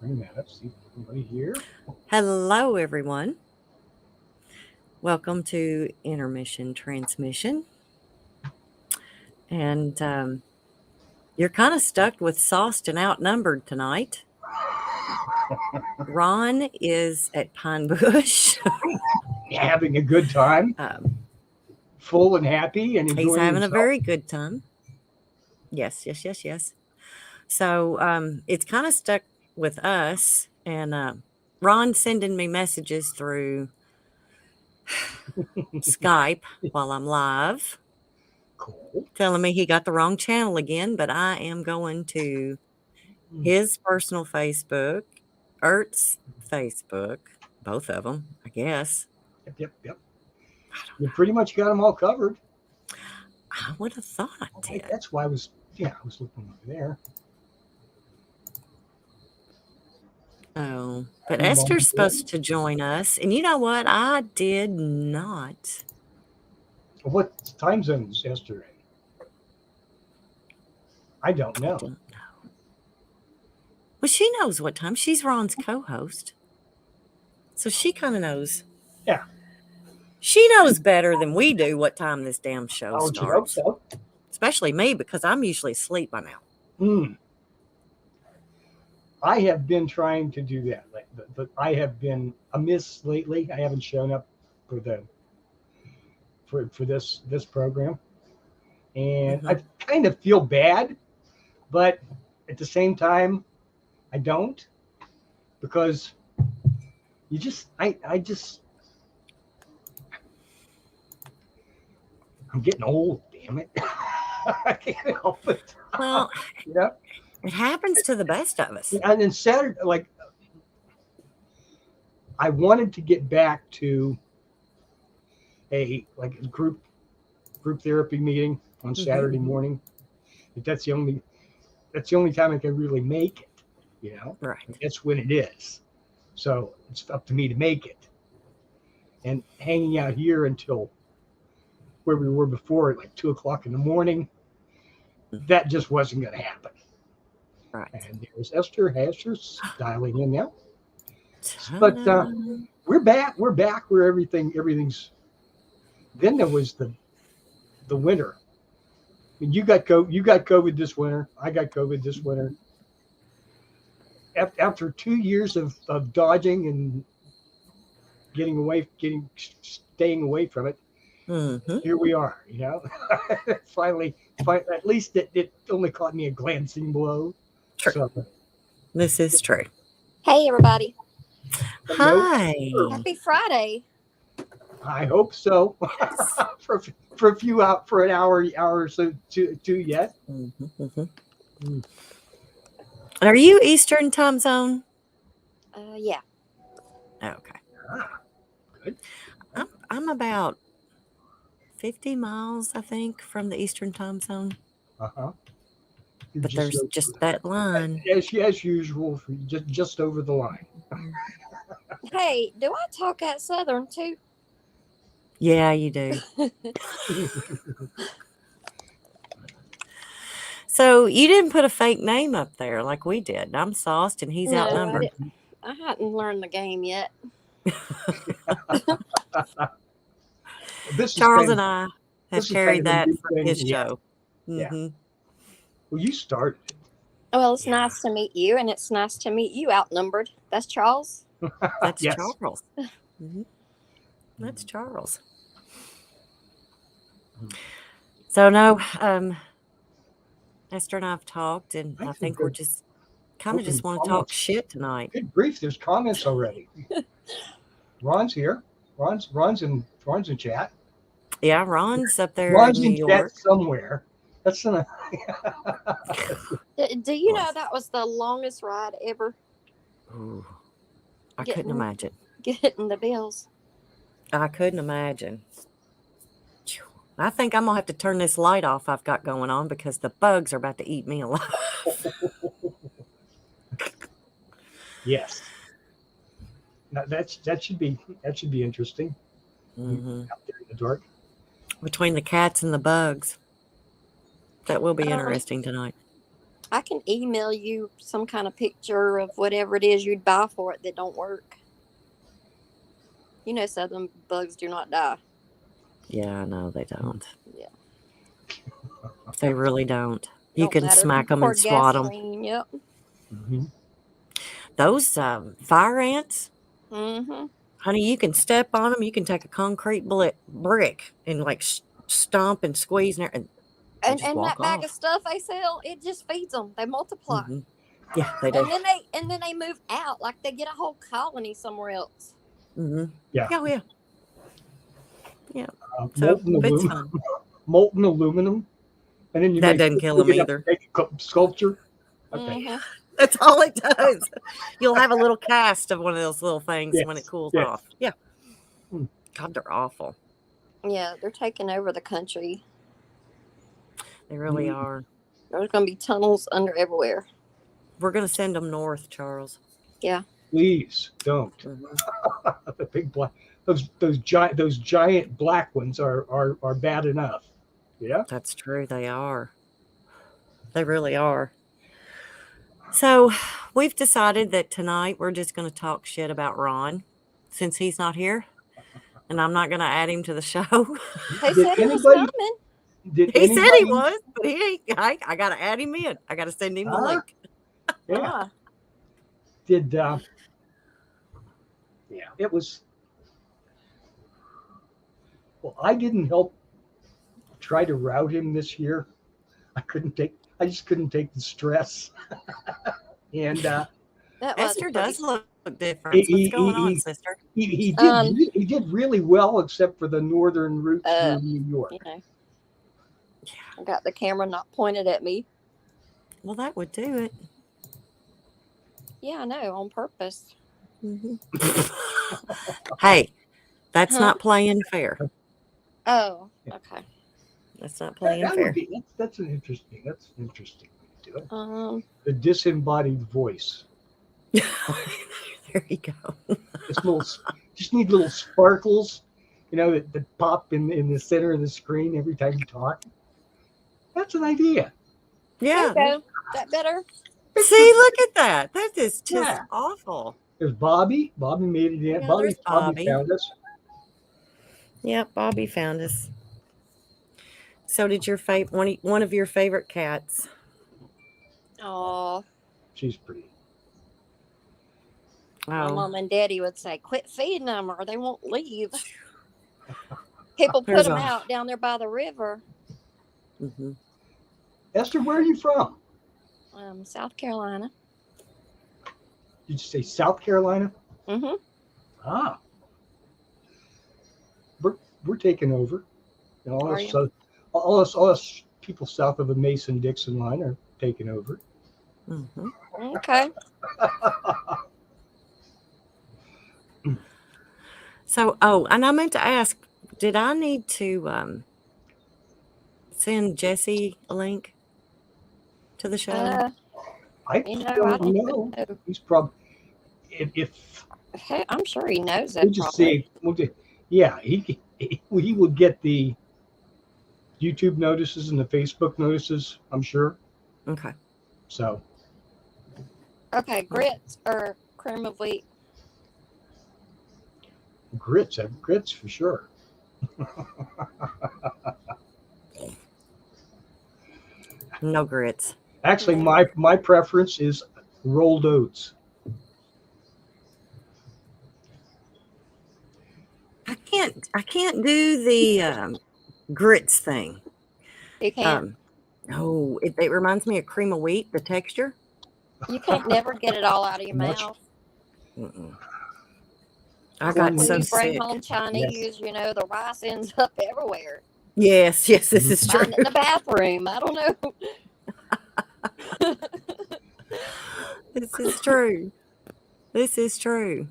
bring that up. See anybody here? Hello, everyone. Welcome to Intermission Transmission. And you're kind of stuck with sauced and outnumbered tonight. Ron is at Pine Bush. Having a good time, full and happy, and enjoying He's having himself. a very good time. Yes. So it's kind of stuck with us, and Ron's sending me messages through Skype while I'm live. Cool. Telling me he got the wrong channel again, but I am going to his personal Facebook, Ert's Facebook, both of them, I guess. Yep. You pretty much got them all covered. I would have thought I did. That's why I was looking over there. Oh, but Esther's supposed to join us, and you know what? I did not. What time zone is Esther in? I don't know. Well, she knows what time. She's Ron's co-host, so she kind of knows. Yeah. She knows better than we do what time this damn show Oh, starts. you hope so? Especially me, because I'm usually asleep by now. I have been trying to do that. But I have been amiss lately. I haven't shown up for this program, and I kind of feel bad, but at the same time, I don't, because I'm getting old. Damn it. I can't help it. Well, it happens to the best of us. And then Saturday, I wanted to get back to a group therapy meeting on Saturday morning. But that's the only time I can really make it. Right. That's when it is. So it's up to me to make it. And hanging out here until where we were before at 2:00 in the morning, that just wasn't going to happen. Right. And there's Esther's dialing in now. But we're back where everything's. Then there was the winter. I mean, you got COVID this winter. I got COVID this winter. After 2 years of dodging and staying away from it, here we are. Finally, at least it only caught me a glancing blow. True. So, this is true. Hey, everybody. Hi. Happy Friday. I hope so. for an hour or so two yet. Are you Eastern time zone? Yeah. Okay. Good. I'm about 50 miles, I think, from the Eastern time zone. But there's just that line. As usual, just over the line. Hey, do I talk at Southern too? Yeah, you do. So you didn't put a fake name up there like we did. I'm sauced and he's outnumbered. I hadn't learned the game yet. Charles and I have carried that for his show. Yeah. Well, you started it. Well, it's nice to meet you, and it's nice to meet you outnumbered. That's Charles. That's Charles. That's Charles. So no, Esther and I have talked, and I think we're just kind of just want to talk shit tonight. Good grief! There's comments already. Ron's here. Ron's in chat. Yeah, Ron's up there Ron's in New York chat somewhere. That's Do you know that was the longest ride ever? Ooh, I couldn't imagine. Getting the bills. I couldn't imagine. I think I'm going to have to turn this light off I've got going on because the bugs are about to eat me alive. Yes. Now that should be interesting. Out there in the dark. Between the cats and the bugs. That will be interesting tonight. I can email you some kind of picture of whatever it is you'd buy for it that don't work. You know, southern bugs do not die. Yeah, no, they don't. Yeah. They really don't. You Don't can matter if smack you them pour and swat them. gasoline. Yep. Mhm. Those fire ants, Mm-hmm. honey, you can step on them. You can take a concrete brick and like stomp and squeeze and they just And walk that bag off. of stuff they sell, it just feeds them. They multiply. Mhm. Yeah, they do. And then they move out, like they get a whole colony somewhere else. Mm-hmm. Yeah. Oh, yeah. Yeah. So Molten it's aluminum. fun. Molten aluminum. And then you That doesn't kill them either. Make a sculpture. Okay. Mm-hmm. That's all it does. You'll have a little cast of one of those little things when it Yes, cools yes. off. Yeah. Hmm. God, they're awful. Yeah, they're taking over the country. They really Mm. are. There's going to be tunnels under everywhere. We're going to send them north, Charles. Yeah. Please don't. Mhm. The big black, those giant black ones are bad enough. Yeah. That's true. They are. They really are. So we've decided that tonight we're just going to talk shit about Ron since he's not here. And I'm not going to add him to the show. They Did said he was anybody- coming. Did He said he anybody- was, but he ain't. I got to add him in. I got to send him the Huh? link. Yeah. Ah, Did it was. Well, I didn't help try to route him this year. I just couldn't take the stress. And that was Esther does pretty- look different. He- What's going on, he- sister? he Um, did really well, except for the northern route Uh, through New York. You know. I got the camera not pointed at me. Well, that would do it. Yeah, I know, on purpose. Hey, that's Huh? not playing fair. Oh, okay. That's not playing That fair. would be, that's an interesting way to do it. The disembodied voice. There you go. Just need little sparkles, that pop in the center of the screen every time you talk. That's an idea. Yeah. There you go. That better? See, look at that. That is just Yeah. awful. There's Bobby. Bobby made it in. Yeah, Bobby there's Bobby. found us. Yep, Bobby found us. So did your one of your favorite cats? Oh, She's pretty. my Oh, mom and daddy would say, quit feeding them or they won't leave. People put There's them a- out down there by the river. hmm Esther, where are you from? South Carolina. Did you say South Carolina? Mm-hmm. Ah. We're taking over. And Are you? all us people south of the Mason-Dixon line are taking over. hmm Okay. So, and I meant to ask, did I need to send Jesse a link to the show? I I don't don't know. know. He's probably if Hey, I'm sure he knows that. we'll just probably. see. Yeah, he will get the YouTube notices and the Facebook notices, I'm sure. Okay. So Okay, grits or cream of wheat. grits for sure. No grits. Actually, my preference is rolled oats. I can't do the grits thing. You can't. No, it reminds me of cream of wheat, the texture. You can't never get it all out of your Much. mouth. Mm-mm. I got When When so you bring sick. home Chinese, the rice ends up everywhere. Yes, this is true. Find it in the bathroom. I don't know. This is true. This is true.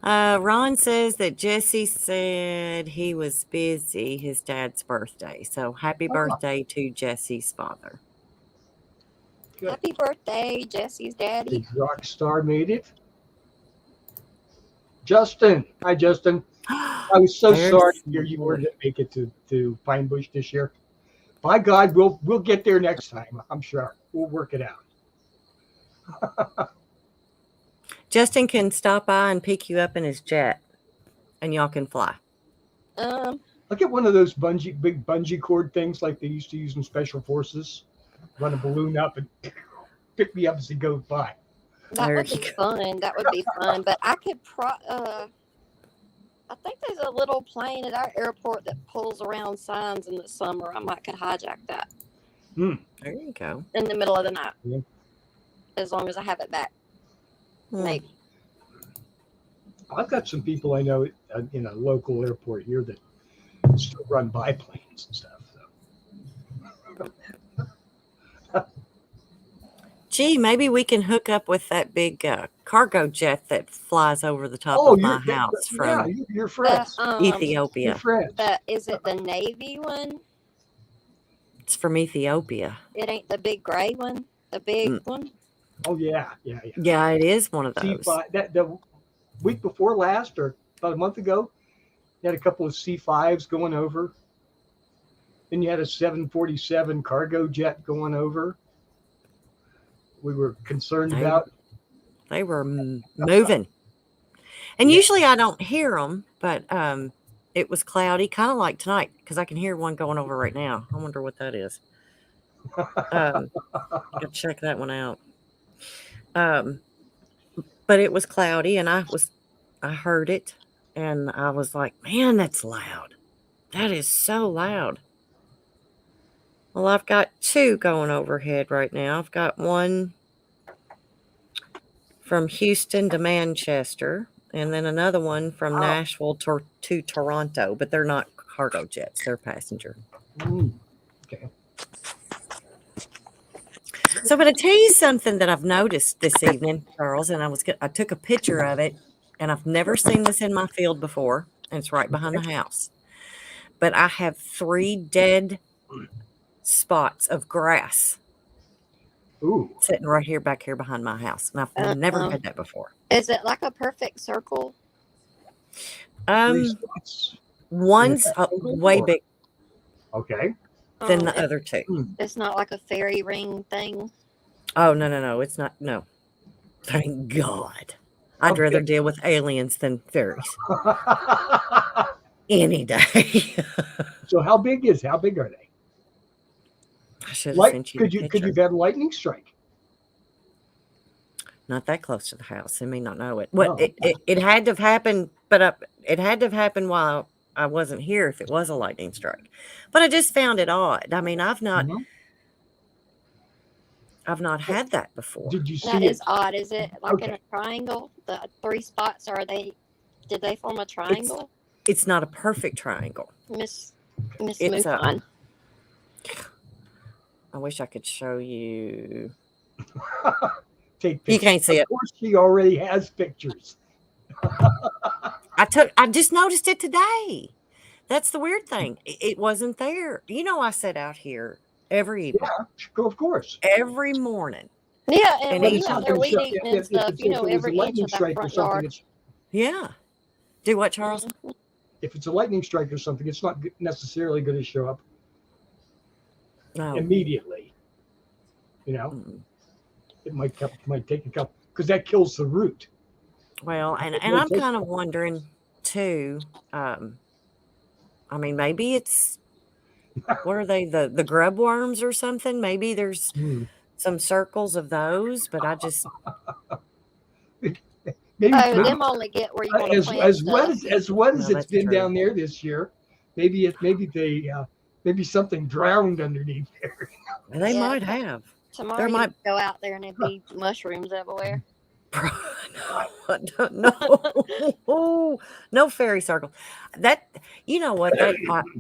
Ron says that Jesse said he was busy his dad's birthday. So happy birthday to Jesse's father. Good. Happy birthday, Jesse's daddy. The rock star made it. Justin. Hi, Justin. I was so There's- sorry to hear you weren't make it to Pine Bush this year. By God, we'll get there next time, I'm sure. We'll work it out. Justin can stop by and pick you up in his jet, and y'all can fly. Um, I'll get one of those big bungee cord things like they used to use in special forces. Run a balloon up and pick me up as it goes by. that There would you be go. fun. That would be fun. But I could I think there's a little plane at our airport that pulls around signs in the summer. I might could hijack that There you go. in the middle of the night. Yeah. As long as I have it back. Hmm. Maybe. I've got some people I know in a local airport here that still run biplanes and stuff. So. Gee, maybe we can hook up with that big cargo jet that flies over the top of my house from you're friends. You're Ethiopia. friends. Is it the Navy one? It's from Ethiopia. It ain't the big gray one? The big one? Oh yeah. Yeah, it is one of those. C5, the week before last, or about a month ago, you had a couple of C5s going over. Then you had a 747 cargo jet going over. We were concerned about. They were moving. And usually I don't hear them, but it was cloudy, kind of like tonight, because I can hear one going over right now. I wonder what that is. Gotta check that one out. But it was cloudy, and I heard it, and I was like, man, that's loud. That is so loud. Well, I've got two going overhead right now. I've got one from Houston to Manchester, and then another one from Nashville to Toronto, but they're not cargo jets, they're passenger. Okay. So I'm going to tell you something that I've noticed this evening, Charles, and I took a picture of it, and I've never seen this in my field before, and it's right behind the house. But I have 3 dead spots of grass sitting right here, back here behind my house, and I've never had that before. Is it like a perfect circle? One's way big Okay. than the other 2. It's not like a fairy ring thing. Oh, no, it's not. No, thank God. I'd rather deal with aliens than fairies any day. So how big are they? I should have sent you the picture. Could you have had a lightning strike? Not that close to the house. They may not know it. Well, it had to have happened, but it had to have happened while I wasn't here if it was a lightning strike. But I just found it odd. I mean, I've not had that before. Did you see That it? is odd. Is it like in a triangle? The 3 spots, did they form a triangle? It's not a perfect triangle. Miss It's Mufon. I wish I could show you. Take pictures. You can't see it. Of course, she already has pictures. I just noticed it today. That's the weird thing. It wasn't there. You know, I sit out here every evening. Yeah, of course. Every morning. Yeah, and when it's you're out there weed eating and stuff, every inch of that front yard. Yeah. Do what, Charles? If it's a lightning strike or something, it's not necessarily going to show up immediately. You know, it might take a couple, because that kills the root. Well, and I'm kind of wondering too. I mean, maybe it's what are they, the grub worms or something? Maybe there's some circles of those, but I just maybe them only get where you want to plant as wet as it's been true. down there this year. Maybe something drowned underneath there. They might have. Tomorrow you might go out there and there'd be mushrooms everywhere. No fairy circle. That, you know what?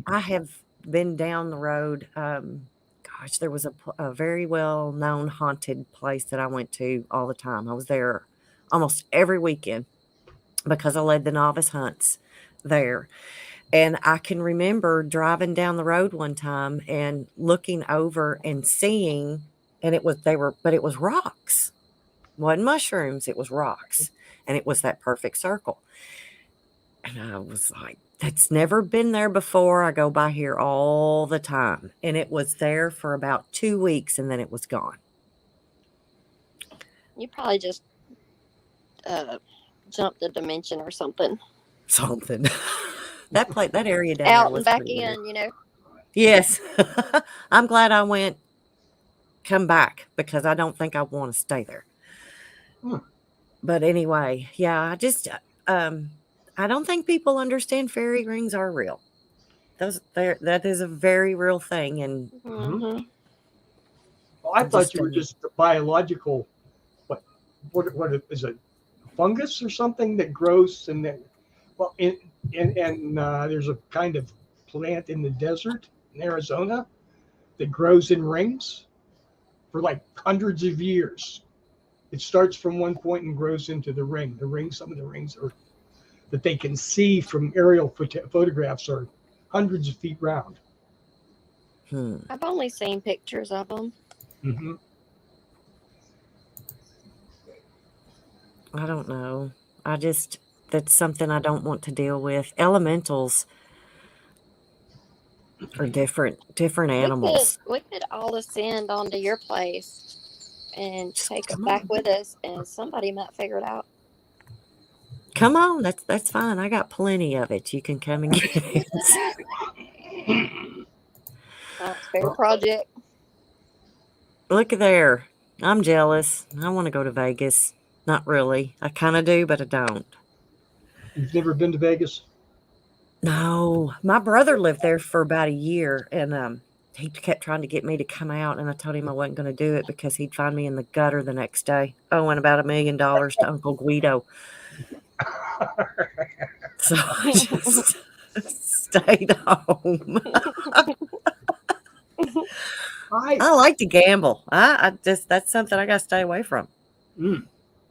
I have been down the road. Gosh, there was a very well known haunted place that I went to all the time. I was there almost every weekend because I led the novice hunts there. And I can remember driving down the road one time and looking over and seeing, and it was rocks. It wasn't mushrooms, it was rocks. And it was that perfect circle. And I was like, that's never been there before. I go by here all the time. And it was there for about 2 weeks and then it was gone. You probably just jumped a dimension or something. Something. That area down there Out and was back pretty weird. in, you know. Yes. I'm glad I went come back because I don't think I want to stay there. Hmm. But anyway, yeah, I don't think people understand fairy rings are real. That is a very real thing, and Mm-hmm. Well, I I thought just you were just a biological. What is it? Fungus or something that grows and then, well, there's a kind of plant in the desert in Arizona that grows in rings for like hundreds of years. It starts from one point and grows into the ring. Some of the rings are that they can see from aerial photographs are hundreds of feet round. I've only seen pictures of them. Mm-hmm. I don't know. That's something I don't want to deal with. Elementals are different animals. We could all ascend onto your place and Just take it come back on. with us, and somebody might figure it out. Come on, that's fine. I got plenty of it. You can come and get it. It's fair project. Look at there. I'm jealous. I want to go to Vegas. Not really. I kind of do, but I don't. You've never been to Vegas? No, my brother lived there for about a year, and he kept trying to get me to come out, and I told him I wasn't going to do it because he'd find me in the gutter the next day, owing about $1 million to Uncle Guido. So I just stayed home. I like to gamble. I just that's something I got to stay away from.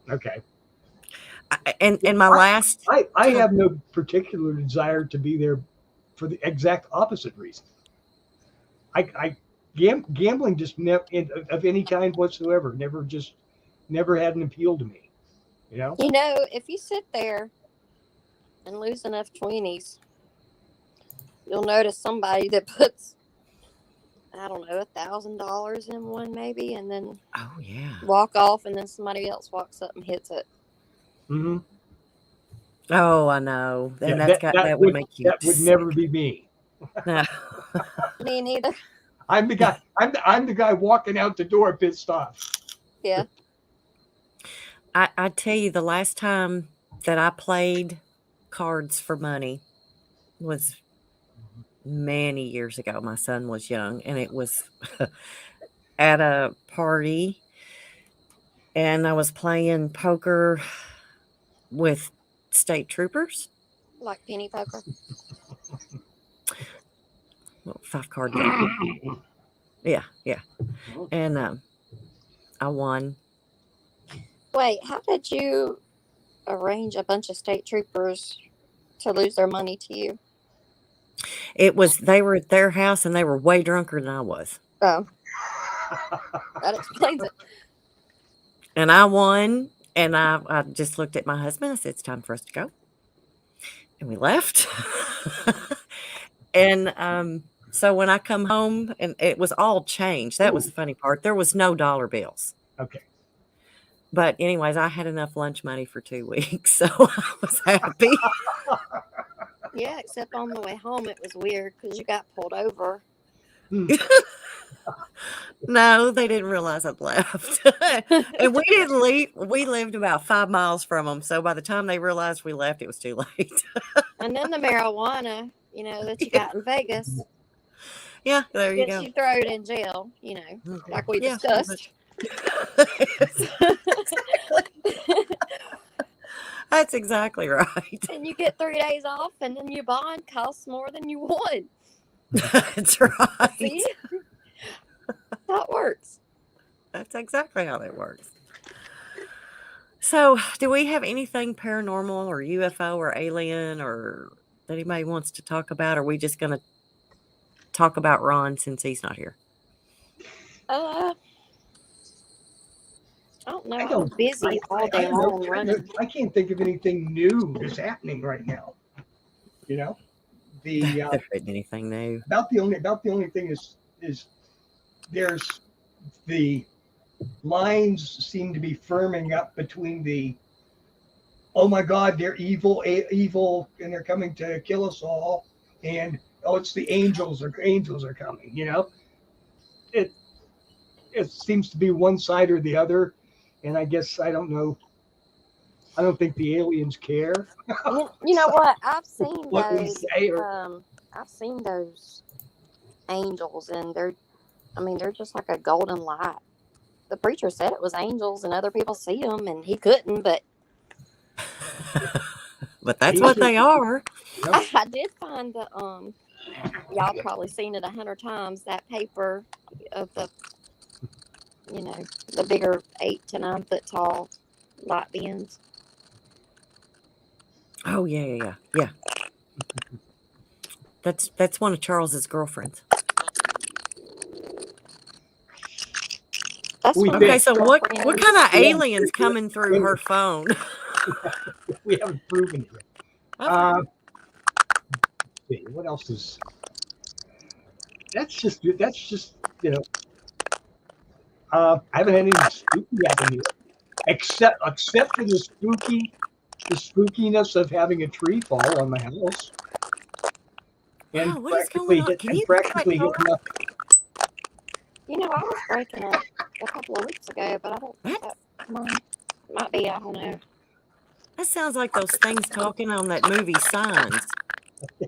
Okay. And my last, I have no particular desire to be there for the exact opposite reason. Gambling just of any kind whatsoever never had an appeal to me. You know, If you sit there and lose enough 20s, you'll notice somebody that puts, I don't know, $1,000 in one maybe, and then oh yeah, walk off, and then somebody else walks up and hits it. mm-hmm. Oh, I know. And Yeah, that would make you. That would never be me. No. Me neither. I'm the guy. I'm the guy walking out the door pissed off. Yeah. I tell you, the last time that I played cards for money was many years ago. My son was young, and it was at a party, and I was playing poker with state troopers. Like penny poker. Well, 5-card game. Yeah. And I won. Wait, how did you arrange a bunch of state troopers to lose their money to you? They were at their house, and they were way drunker than I was. Oh. That explains it. And I won, and I just looked at my husband. I said, it's time for us to go. And we left. And so when I come home, and it was all changed. That was the funny part. There was no dollar bills. Okay. But anyways, I had enough lunch money for 2 weeks, so I was happy. Yeah, except on the way home it was weird because you got pulled over. No, they didn't realize I'd left. And we didn't leave. We lived about 5 miles from them. So by the time they realized we left, it was too late. And then the marijuana, that you got in Vegas. Yeah, there you go. You throw it in jail, like we discussed. That's exactly right. And you get 3 days off, and then your bond costs more than you won. That's right. See? How it works. That's exactly how that works. So, do we have anything paranormal or UFO or alien or that anybody wants to talk about? Or are we just going to talk about Ron since he's not here? I don't know. I'm busy all day long running. I can't think of anything new that's happening right now. There isn't anything new. About the only thing is there's the lines seem to be firming up between the, oh my God, they're evil, and they're coming to kill us all, and oh, it's the angels are coming. It seems to be one side or the other, and I guess I don't know. I don't think the aliens care. You know what? I've seen What we those. say, or I've seen those angels, and they're just like a golden light. The preacher said it was angels, and other people see them, and he couldn't. But But that's what they are. I did find the y'all probably seen it 100 times. That paper of the the bigger 8 to 9 foot tall light beams. Oh yeah. That's one of Charles's girlfriends. That's one of Okay, his so what girlfriends. kind of aliens coming through her phone? we haven't proven it yet. Okay. See, what else is? That's just I haven't had anything spooky happen here, except for the spookiness of having a tree fall on my house, and Wow, what is going on? Can you practically hit nothing. I was breaking up a couple of weeks ago, but I don't think that might be. I don't know. That sounds like those things talking on that movie Signs. Yeah.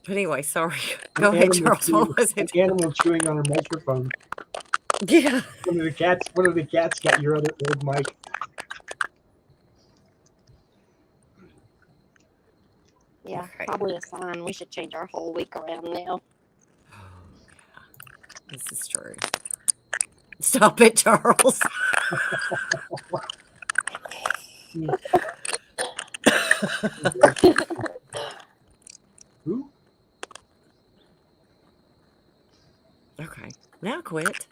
But anyway, sorry. Go ahead, Charles. What was it? An animal chewing on her microphone. Yeah. One of the cats got your other old mic. Yeah, Okay. probably a sign. We should change our whole week around now. This is true. Stop it, Charles. Who? Okay. Now quit.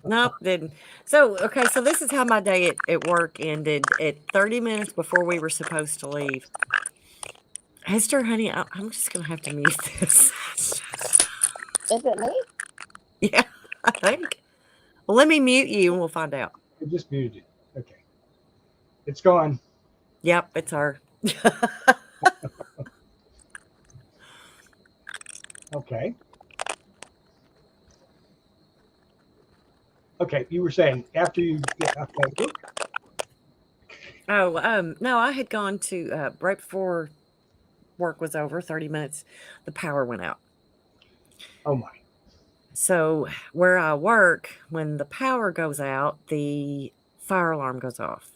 Nope, didn't. So this is how my day at work ended at 30 minutes before we were supposed to leave. Esther, honey, I'm just going to have to mute this. Is it me? Yeah, I think. Well, let me mute you and we'll find out. I just muted it. Okay. It's gone. Yep, it's her. Okay. Okay, you were saying after you get off that book. Oh, no, I had gone to right before work was over, 30 minutes, the power went out. Oh my. So where I work, when the power goes out, the fire alarm goes off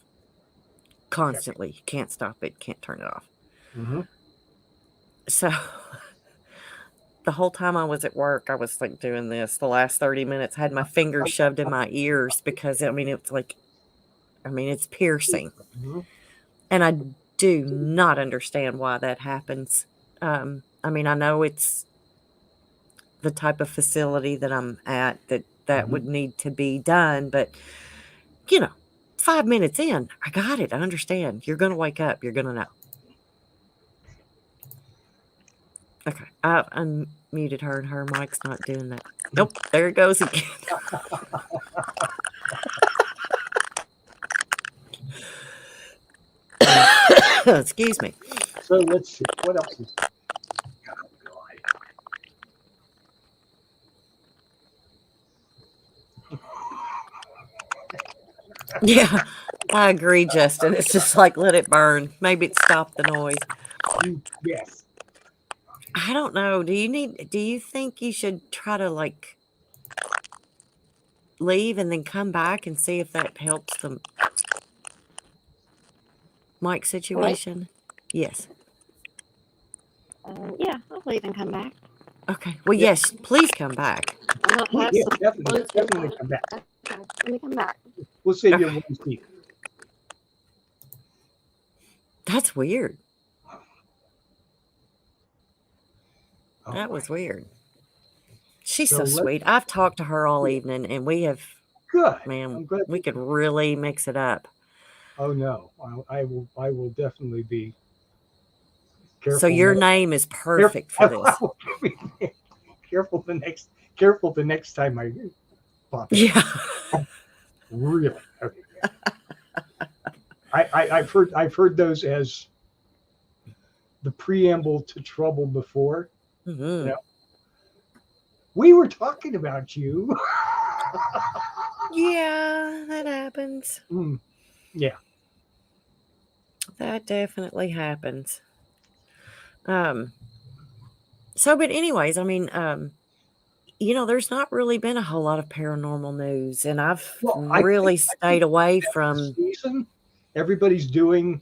constantly. You can't stop it, can't turn it off. Mm-hmm. So the whole time I was at work, I was like doing this. The last 30 minutes, I had my fingers shoved in my ears because it's piercing. Mm-hmm. And I do not understand why that happens. I know it's the type of facility that I'm at that would need to be done, but 5 minutes in, I got it. I understand. You're going to wake up. You're going to know. Okay. I unmuted her and her mic's not doing that. Nope. There it goes again. Excuse me. So let's see. What else is? Yeah, I agree, Justin. It's just like, let it burn. Maybe it stopped the noise. Yes. I don't know. Do you think you should try to leave and then come back and see if that helps the mic situation? Yes. Yeah, I'll leave and come back. Okay. Well, yes, please come back. Yeah, definitely come back. Okay, let me come back. We'll save you one seat. That's weird. Oh, That was weird. She's So so let's- sweet. I've talked to her all evening, and we have, good. man, I'm glad. we could really mix it up. Oh no, I will definitely be careful. So your name is perfect for this. Careful careful the next time I pop it. Yeah. Really? Okay. Yeah. I've heard those as the preamble to trouble before. Mm-hmm. You know? We were talking about you. Yeah, that happens. Yeah. That definitely happens. So, but anyways, I mean, there's not really been a whole lot of paranormal news, and I've Well, really I stayed think away this from. season. Everybody's doing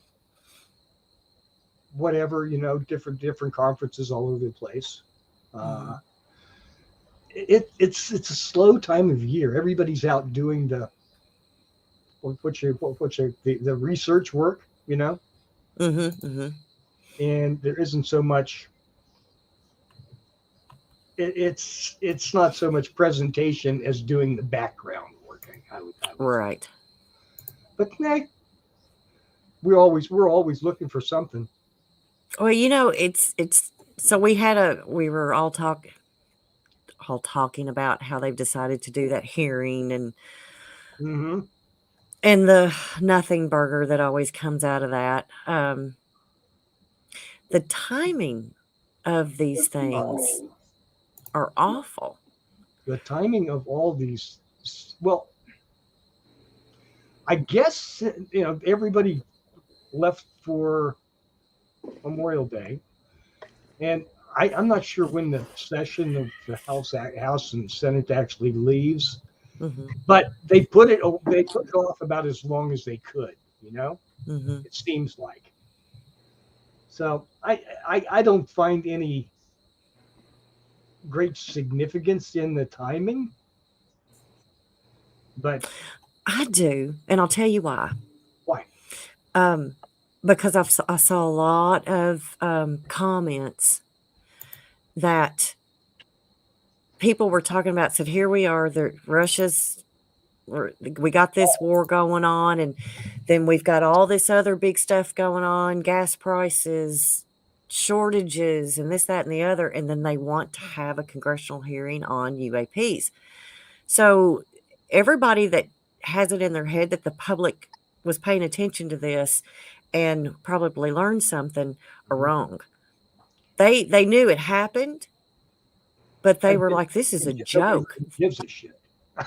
whatever, different conferences all over the place. It's a slow time of year. Everybody's out doing the research work, and there isn't so much. It's not so much presentation as doing the background working. I would Right. But we're always looking for something. Well, it's so we were all talking about how they've decided to do that hearing and Mm-hmm. and the nothing burger that always comes out of that. The timing of these things are awful. The timing of all these, well, I guess everybody left for Memorial Day, and I'm not sure when the session of the House and Senate actually leaves, but they put it off about as long as they could. It seems like. So I don't find any great significance in the timing, but I do, and I'll tell you why. Why? Because I saw a lot of comments that people were talking about. Said, here we are, we got this war going on, and then we've got all this other big stuff going on, gas prices, shortages, and this, that, and the other, and then they want to have a congressional hearing on UAPs. So everybody that has it in their head that the public was paying attention to this and probably learned something are wrong. They knew it happened, but they were like, this is a joke. Nobody gives a shit.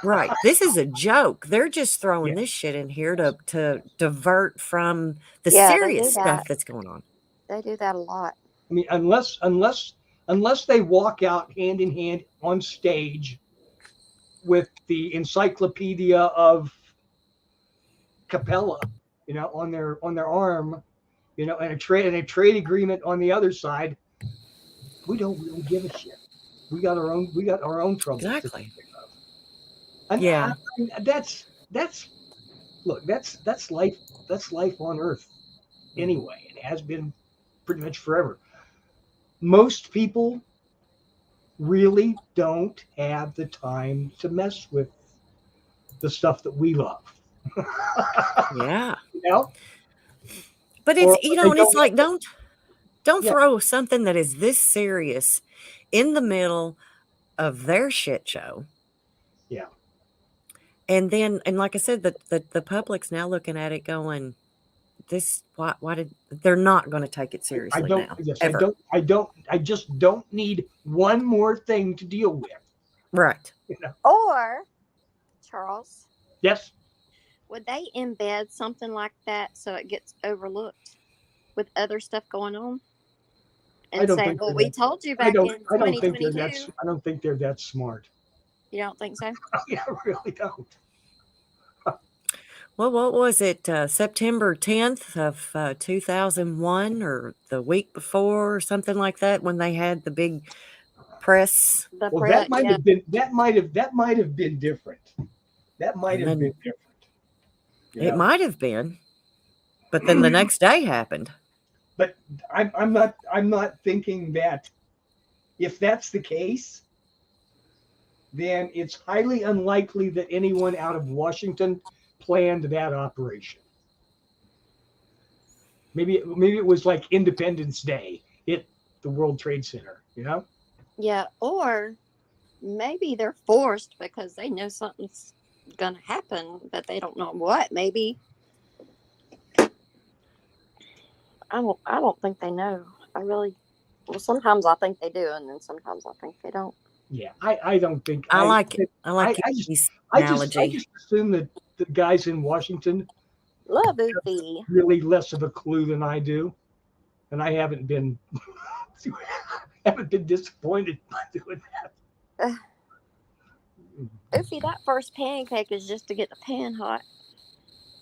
Right. This is a joke. They're just throwing this shit in here to divert from the serious stuff that's going on. They do that a lot. I mean, unless they walk out hand in hand on stage with the encyclopedia of Capella, on their arm, and a trade agreement on the other side, we don't really give a shit. We got our own troubles. Exactly. And yeah. That's life. That's life on Earth anyway. It has been pretty much forever. Most people really don't have the time to mess with the stuff that we love. Yeah. But it's it's like don't throw something that is this serious in the middle of their shit show. Yeah. And like I said, the public's now looking at it going, this, why did they're not going to take it seriously now? Yes, ever. I just don't need one more thing to deal with. Right. Or, Charles. Yes. Would they embed something like that so it gets overlooked with other stuff going on? And say, well, we told you back in 2022. I don't think they're that smart. You don't think so? Yeah, I really don't. Well, what was it? September 10th of 2001, or the week before, or something like that, when they had the big press. That might have been different. That might have been different. It might have been, but then the next day happened. But I'm not thinking that if that's the case, then it's highly unlikely that anyone out of Washington planned that operation. Maybe it was like Independence Day at the World Trade Center, Yeah, or maybe they're forced because they know something's gonna happen, but they don't know what. Maybe I don't think they know. Well, sometimes I think they do, and then sometimes I think they don't. Yeah, I don't think I like it. I like I Eufy's I analogy. just assume that the guys in Washington Love Oofy. really less of a clue than I do, and I haven't been disappointed by doing that. Oofy, that first pancake is just to get the pan hot.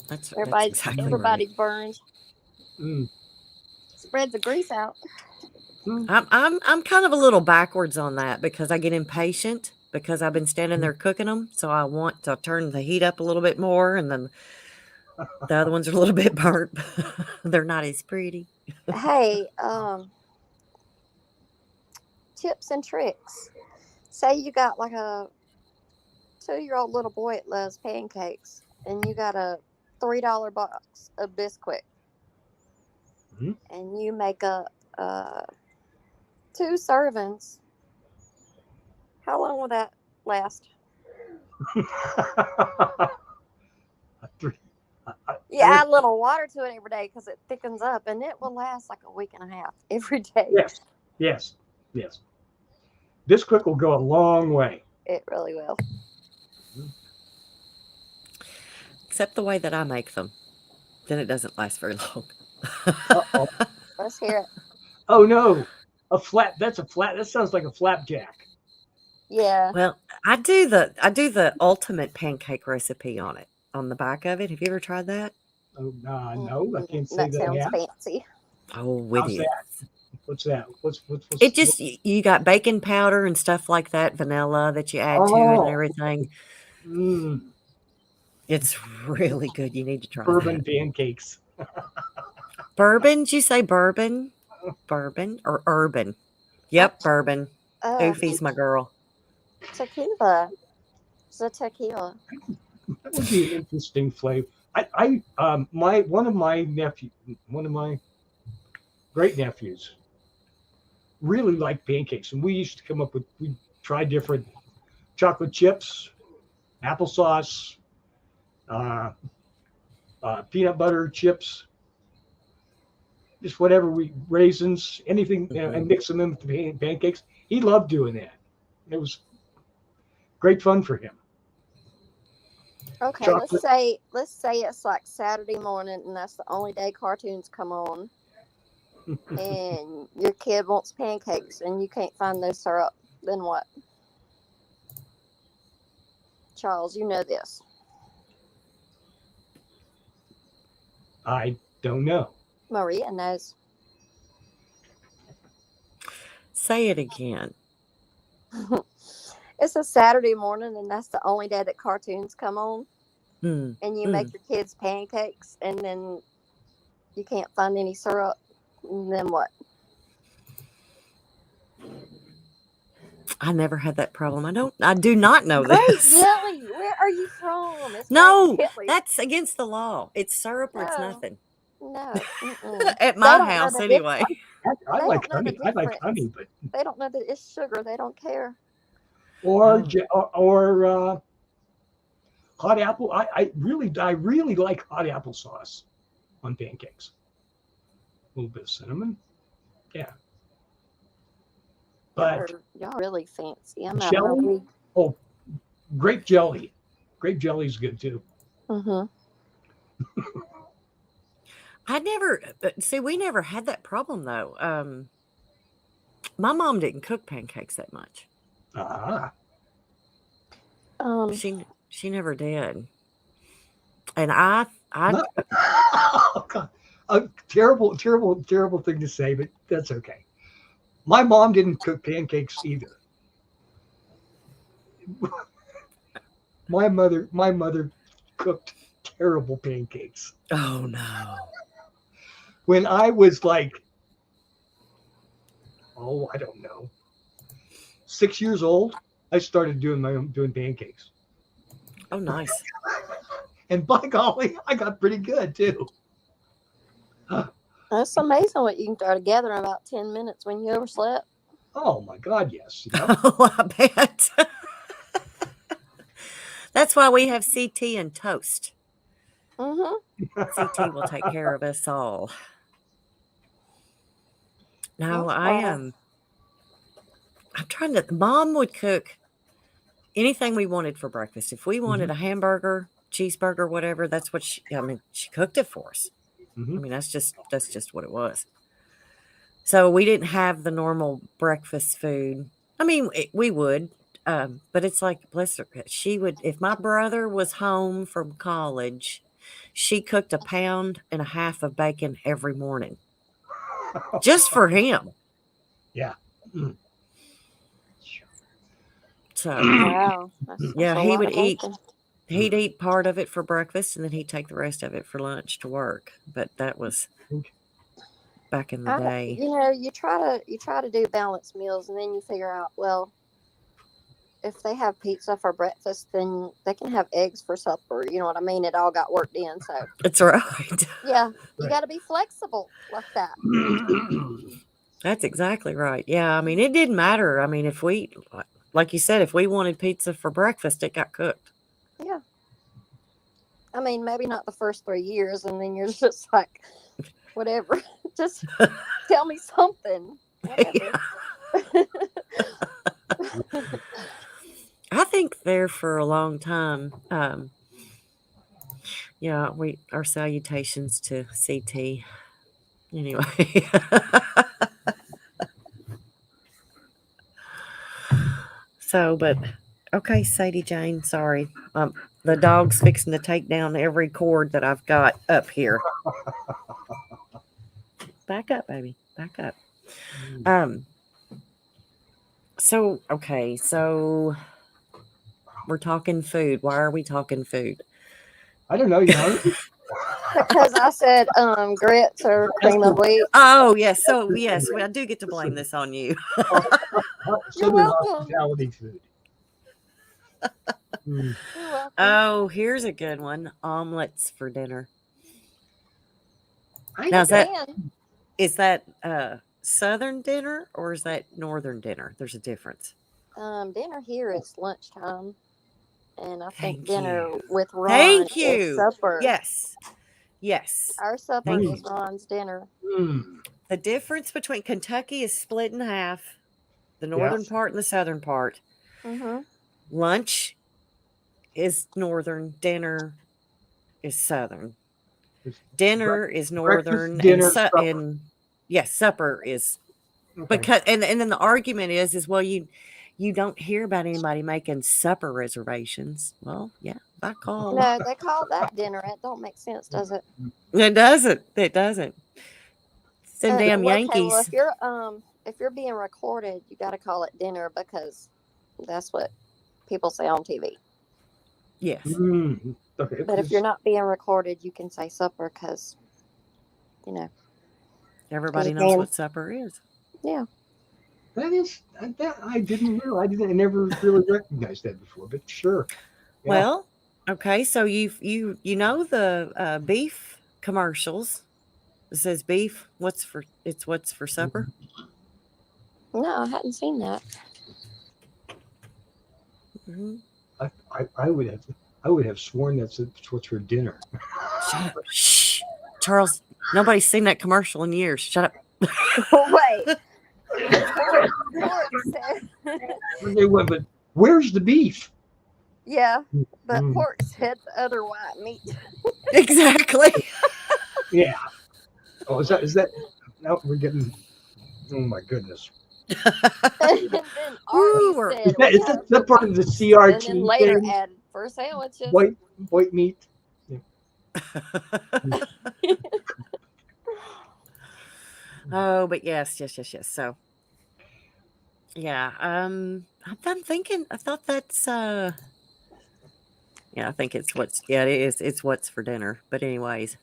That's Everybody exactly right. burns. Mm. Spreads the grease out. I'm kind of a little backwards on that because I get impatient because I've been standing there cooking them, so I want to turn the heat up a little bit more, and then the other ones are a little bit burnt. They're not as pretty. Hey, tips and tricks. Say you got like a 2-year-old little boy that loves pancakes, and you got a $3 box of Bisquick, and you make up 2 servings. How long will that last? You add a little water to it every day because it thickens up, and it will last like a week and a half every day. Yes. Bisquick will go a long way. It really will. Except the way that I make them. Then it doesn't last very long. Let's hear it. Oh no. That sounds like a flapjack. Yeah. Well, I do the ultimate pancake recipe on it, on the back of it. Have you ever tried that? Oh no, I can't say that sounds that. fancy. Oh, with How's you. that? What's that? What's It just, you got baking powder and stuff like that, vanilla that you add to it and everything. It's really good. You need to try bourbon pancakes. Bourbon? Did you say bourbon? Bourbon or urban? Yep, bourbon. Oofy's my girl. Tequila. It's a tequila. That would be an interesting flavor. One of my great nephews really liked pancakes, and we used to we try different chocolate chips, applesauce, peanut butter chips, just whatever raisins, anything, and mix them in with the pancakes. He loved doing that. It was great fun for him. Okay, Chocolate. let's say it's like Saturday morning, and that's the only day cartoons come on, and your kid wants pancakes, and you can't find no syrup. Then what? Charles, you know this. I don't know. Maria knows. Say it again. It's a Saturday morning, and that's the only day that cartoons come on. And you make your kids pancakes, and then you can't find any syrup. And then what? I never had that problem. I do not know this. Jelly, where are you from? It's No, that's against the law. It's syrup or it's nothing. No. At my house, anyway. I like honey. I like honey, but they don't know that it's sugar. They don't care. Or hot apple. I really like hot applesauce on pancakes. A little bit of cinnamon. Yeah. But y'all really fancy. I'm jelly. Oh, grape jelly. Grape jelly is good too. We never had that problem though. My mom didn't cook pancakes that much. She never did. And I oh God, a terrible thing to say, but that's okay. My mom didn't cook pancakes either. My mother cooked terrible pancakes. Oh no. When I was like, I don't know, 6 years old, I started doing pancakes. Oh, nice. And by golly, I got pretty good too. That's amazing what you can throw together in about 10 minutes when you overslept. Oh my God, yes. Oh, I bet. That's why we have CT and toast. Mm-hmm. CT will take care of us all. No, That's I why. am. I'm trying to. Mom would cook anything we wanted for breakfast. If we wanted a hamburger, cheeseburger, whatever, that's what she. I mean, she cooked it for us. I mean, that's just what it was. So we didn't have the normal breakfast food. I mean, we would, but it's like, bless her, she would. If my brother was home from college, she cooked 1.5 pounds of bacon every morning, just for him. Yeah. Mm. So Wow. yeah, a he lot would of eat. bacon. He'd eat part of it for breakfast, and then he'd take the rest of it for lunch to work. But that was back in the day. You know, you try to do balanced meals, and then you figure out, well, if they have pizza for breakfast, then they can have eggs for supper. You know what I mean? It all got worked in. So That's right. yeah, you got to be flexible like that. That's exactly right. Yeah, I mean, it didn't matter. I mean, if we, like you said, if we wanted pizza for breakfast, it got cooked. Yeah. I mean, maybe not the first 3 years, and then you're just like, whatever. Just tell me something. Whatever. I think there for a long time. Yeah, our salutations to CT. Anyway. So, but okay, Sadie Jane, sorry. The dog's fixing to take down every cord that I've got up here. Back up, baby. Back up. So, okay, so we're talking food. Why are we talking food? I don't know. You know. Because I said grits or cream of wheat. Oh, yes. So, yes, I do get to blame this on you. You're welcome. Hospitality food. You're welcome. Oh, here's a good one. Omelets for dinner. Now, is that Southern dinner or is that Northern dinner? There's a difference. Dinner here is lunchtime. And I think Thank dinner you. with Ron Thank is you. supper. Yes. Yes. Our supper is Ron's dinner. The difference between Kentucky is split in half, the northern part and the southern part. Mm-hmm. Lunch is northern, dinner is southern. Dinner is northern, dinner, and yes, supper is because and then the argument is well you don't hear about anybody making supper reservations. Well, yeah, I call. No, they call that dinner. It don't make sense, does it? It doesn't. It doesn't. Some damn Yankees. Okay, well, if you're being recorded, you got to call it dinner because that's what people say on TV. Yes. Okay. But if you're not being recorded, you can say supper because, you know. Everybody knows what supper is. Yeah. That I didn't realize. I never really recognized that before, but sure. Yeah. Well, okay. So you know the beef commercials. It says beef. What's for supper? No, I hadn't seen that. Mm-hmm. I would have sworn that's what's for dinner. Shut up. Shh. Charles, nobody's seen that commercial in years. Shut up. Wait. But where's the beef? Yeah, but pork said the other white meat. Exactly. Yeah. Oh, is that? Now we're getting. Oh my goodness. And then Arby said, is that part of the CRT? And then later added for sandwiches. White meat. Yeah. Oh, but yes. So, yeah. I'm thinking. I thought that's. Yeah, I think it's what's. Yeah, it is. It's what's for dinner. But anyways,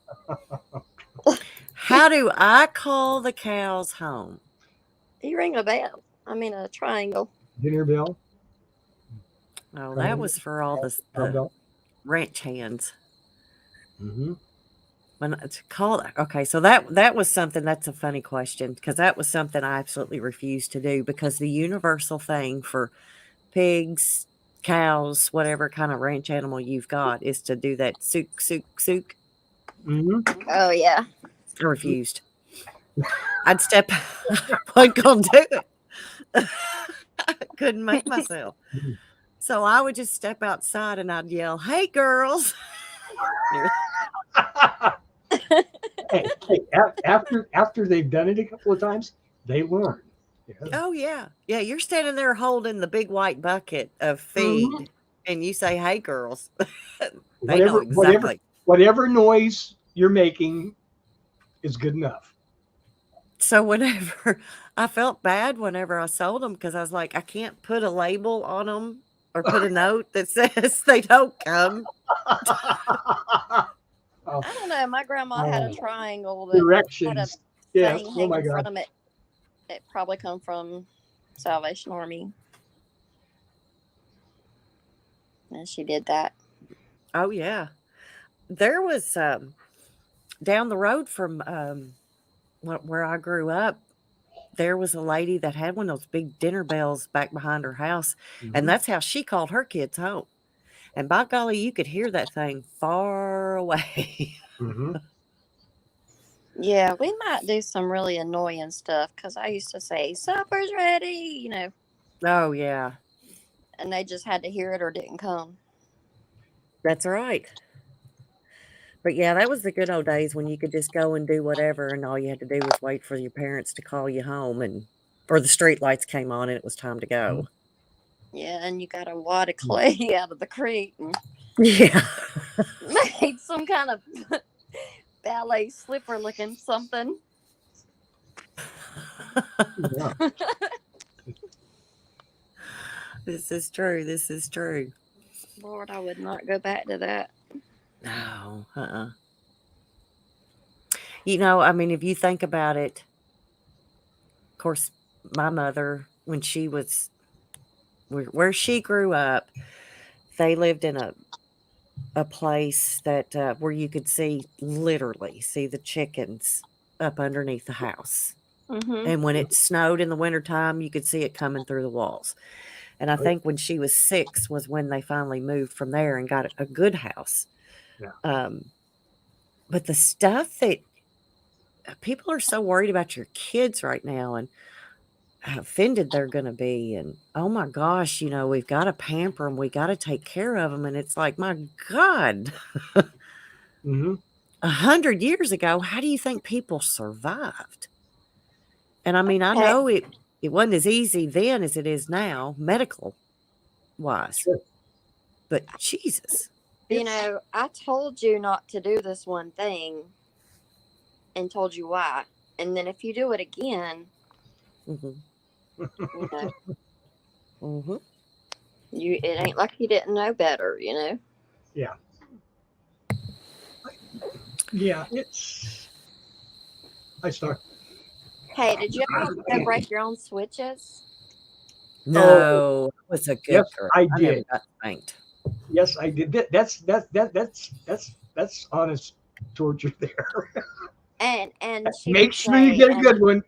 how do I call the cows home? You ring a bell. I mean a triangle. Dinner bell. Oh, that was for all the ranch hands. Mm-hmm. When it's called, okay, so that was something. That's a funny question because that was something I absolutely refused to do because the universal thing for pigs, cows, whatever kind of ranch animal you've got, is to do that sook, sook, sook. Mm-hmm. Oh yeah. I refused. I'd step, I wasn't going to do it. I couldn't make myself. So I would just step outside and I'd yell, "Hey, girls." Hey, after they've done it a couple of times, they learn. Yeah. Oh, yeah. Yeah, you're standing there holding the big white bucket of feed, and you say, "Hey, girls." They know exactly. Whatever noise you're making is good enough. So whenever I felt bad whenever I sold them, because I was like, I can't put a label on them or put a note that says they don't come. I don't know. My grandma had a triangle that Directions. had a Yes. thing Oh hanging my in God. front of it. It probably come from Salvation Army. And she did that. Oh, yeah. There was down the road from where I grew up, there was a lady that had one of those big dinner bells back behind her house, and that's how she called her kids home. And by golly, you could hear that thing far away. Yeah, we might do some really annoying stuff because I used to say, "Supper's ready," you know. Oh, yeah. And they just had to hear it or didn't come. That's right. But yeah, that was the good old days when you could just go and do whatever, and all you had to do was wait for your parents to call you home, or the street lights came on and it was time to go. Yeah, and you got a wad of clay out of the creek and Yeah. made some kind of ballet slipper looking something. Yeah. This is true. This is true. Lord, I would not go back to that. No. You know, I mean, if you think about it, of course, my mother, when she was where she grew up, they lived in a place that where you could literally see the chickens up underneath the house. And when it snowed in the wintertime, you could see it coming through the walls. And I think when she was 6 was when they finally moved from there and got a good house. Yeah. But the stuff that people are so worried about your kids right now and how offended they're going to be. And, oh my gosh, you know, we've got to pamper them. We got to take care of them. And it's like, my God, 100 years ago, how do you think people survived? And I mean, I know it wasn't as easy then as it is now, medical wise. Sure. But Jesus. You know, I told you not to do this one thing and told you why. And then if you do it again, you know, it ain't like you didn't know better, you know? Yeah. Yeah, I start. Hey, did you ever break your own switches? No, I was a good girl. I did. Never got spanked. Yes, I did. That's honest torture there. And she make sure you get a good one.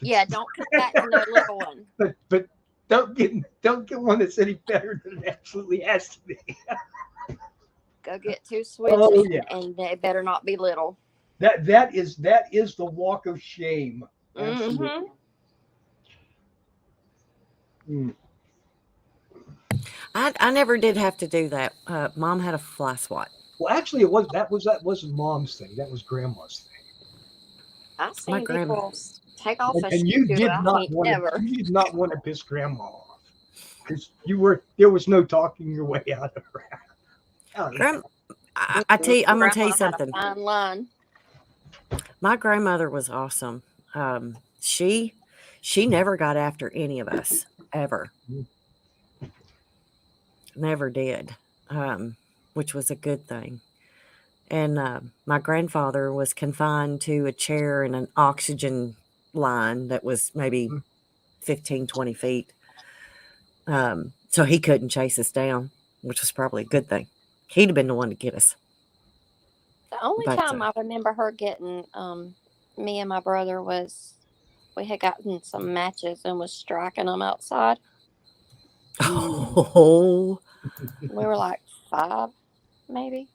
Yeah, don't come back to no little one. But don't get one that's any better than it absolutely has to be. Go get 2 switches, and they better not be little. That is the walk of shame. Absolutely. I never did have to do that. Mom had a fly swat. Well, actually, that wasn't Mom's thing. That was Grandma's thing. I've seen people take off a and you did not want to piss Grandma off because there was no talking your way out of her. I'm gonna tell you something. Fine line. My grandmother was awesome. She never got after any of us ever. Never did, which was a good thing. And my grandfather was confined to a chair and an oxygen line that was maybe 15, 20 feet. So he couldn't chase us down, which was probably a good thing. He'd have been the one to get us. The only time I remember her getting me and my brother was we had gotten some matches and was striking them outside. Oh, We were like 5, maybe.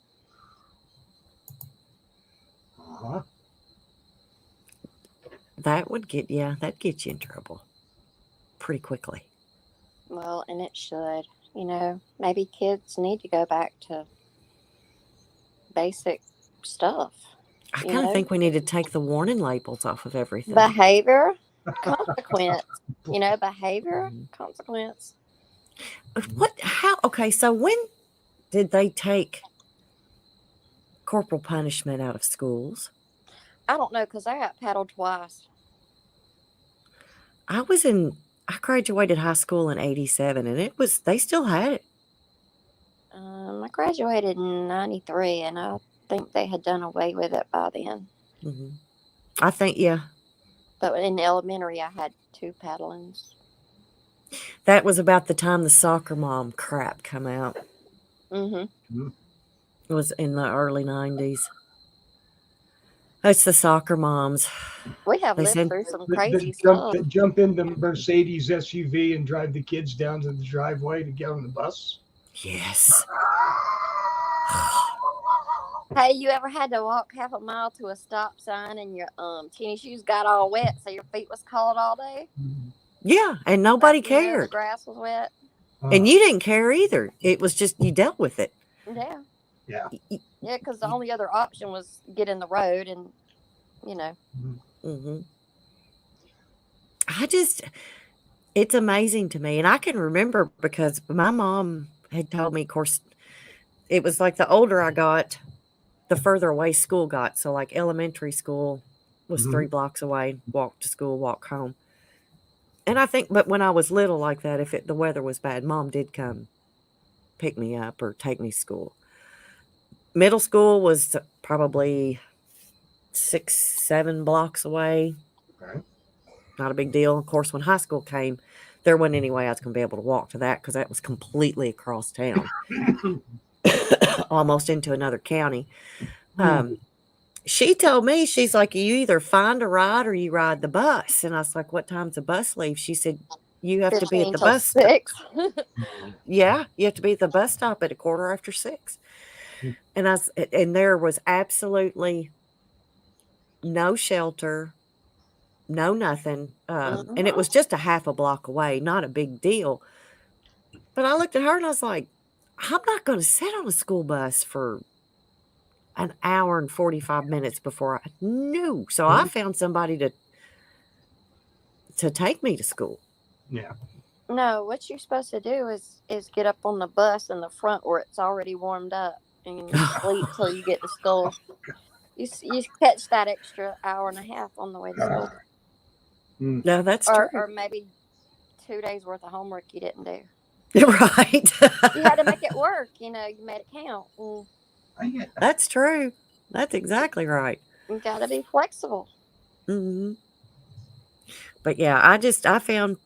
Uh-huh. that'd get you in trouble pretty quickly. Well, and it should. Maybe kids need to go back to basic stuff. I You kind of know, think we need to take the warning labels off of everything. behavior, consequence. Behavior, Mhm. consequence. Okay, so when did they take corporal punishment out of schools? I don't know because I got paddled twice. I graduated high school in 87 and they still had it. I graduated in '93, and I think they had done away with it by then. Hmm. I think, yeah, But in elementary, I had 2 paddlings. that was about the time the soccer mom crap come out. Mm-hmm. It was in the early 90s. It's the soccer moms. We have They lived said, through some That, crazy that jump, stuff. that jump in the Mercedes SUV and drive the kids down to the driveway to get on the bus. yes. Hey, you ever had to walk half a mile to a stop sign and your tennis shoes got all wet, so your feet was cold all day? Yeah, and nobody The cared. grass was wet. And you didn't care either. It was just you dealt with it. Yeah. Yeah. Yeah, because the only other option was get in the road and, Mm-hmm. It's amazing to me. And I can remember because my mom had told me, of course, it was like the older I got, the further away school got. So like elementary school was 3 blocks away, walk to school, walk home. And I think, but when I was little like that, if the weather was bad, Mom did come pick me up or take me to school. Middle school was probably 6, 7 blocks away. Okay. Not a big deal. Of course, when high school came, there wasn't any way I was going to be able to walk to that because that was completely across town, almost into another county. She told me, she's like, you either find a ride or you ride the bus. And I was like, what time's the bus leave? She said, you have to be at the bus stop. 6. Yeah, you have to be at the bus stop at 6:15. And there was absolutely no shelter, no nothing. And it was just a half a block away, not a big deal. But I looked at her and I was like, I'm not going to sit on a school bus for an hour and 45 minutes before I knew. So I found somebody to take me to school. Yeah. No, what you're supposed to do is get up on the bus in the front where it's already warmed up and you sleep till you get to school. You catch that extra hour and a half on the way to school. No, that's true. Or maybe 2 days worth of homework you didn't do. Right. You had to make it work. You made it count. That's true. That's exactly right. You got to be flexible. Mm-hmm. But yeah, I found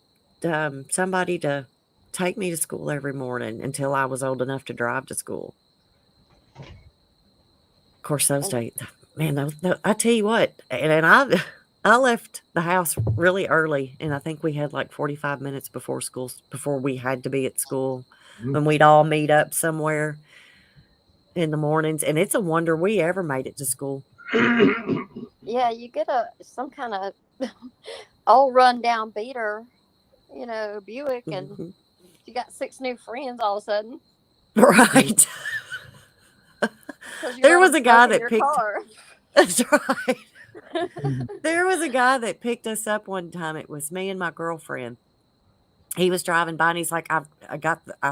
somebody to take me to school every morning until I was old enough to drive to school. Of course, those days, man, I tell you what, and I left the house really early, and I think we had like 45 minutes before we had to be at school, and we'd all meet up somewhere in the mornings, and it's a wonder we ever made it to school. Yeah, you get some kind of all run down beater, Buick, and you got 6 new friends all of a sudden. Right. There was a guy that picked. That's right. There was a guy that picked us up one time. It was me and my girlfriend. He was driving by and he's like, I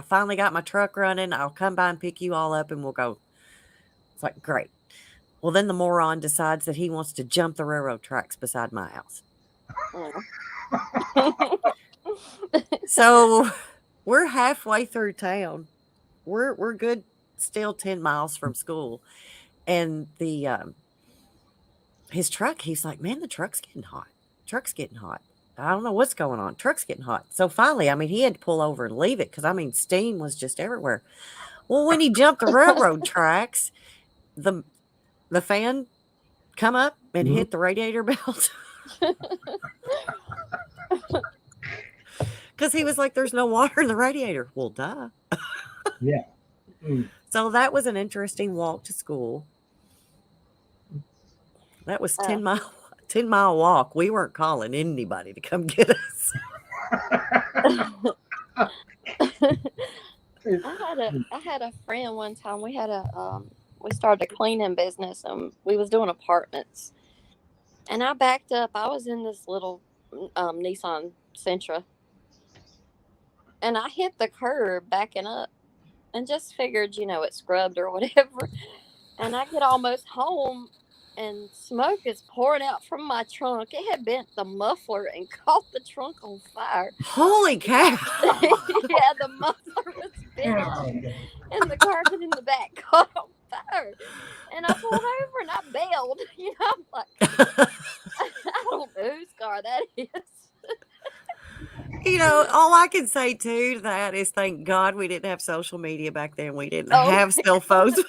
finally got my truck running. I'll come by and pick you all up and we'll go. It's like, great. Well, then the moron decides that he wants to jump the railroad tracks beside my house. So we're halfway through town. We're good, still 10 miles from school. And his truck, he's like, man, the truck's getting hot. I don't know what's going on. Truck's getting hot. So finally, he had to pull over and leave it because, steam was just everywhere. Well, when he jumped the railroad tracks, the fan come up and hit the radiator belt. Because he was like, there's no water in the radiator. Well, duh. Yeah. Mm. So that was an interesting walk to school. That was 10-mile walk. We weren't calling anybody to come get us. I had a friend one time. We started a cleaning business, and we was doing apartments. And I backed up. I was in this little Nissan Sentra, and I hit the curb backing up, and just figured, it scrubbed or whatever. And I get almost home, and smoke is pouring out from my trunk. It had bent the muffler and caught the trunk on fire. Holy cow! Yeah, the muffler was bent, and the carpet in the back caught on fire. And I pulled over and I bailed. I'm like, I don't know whose car that is. All I can say to that is thank God we didn't have social media back then. We didn't Oh. have cell phones.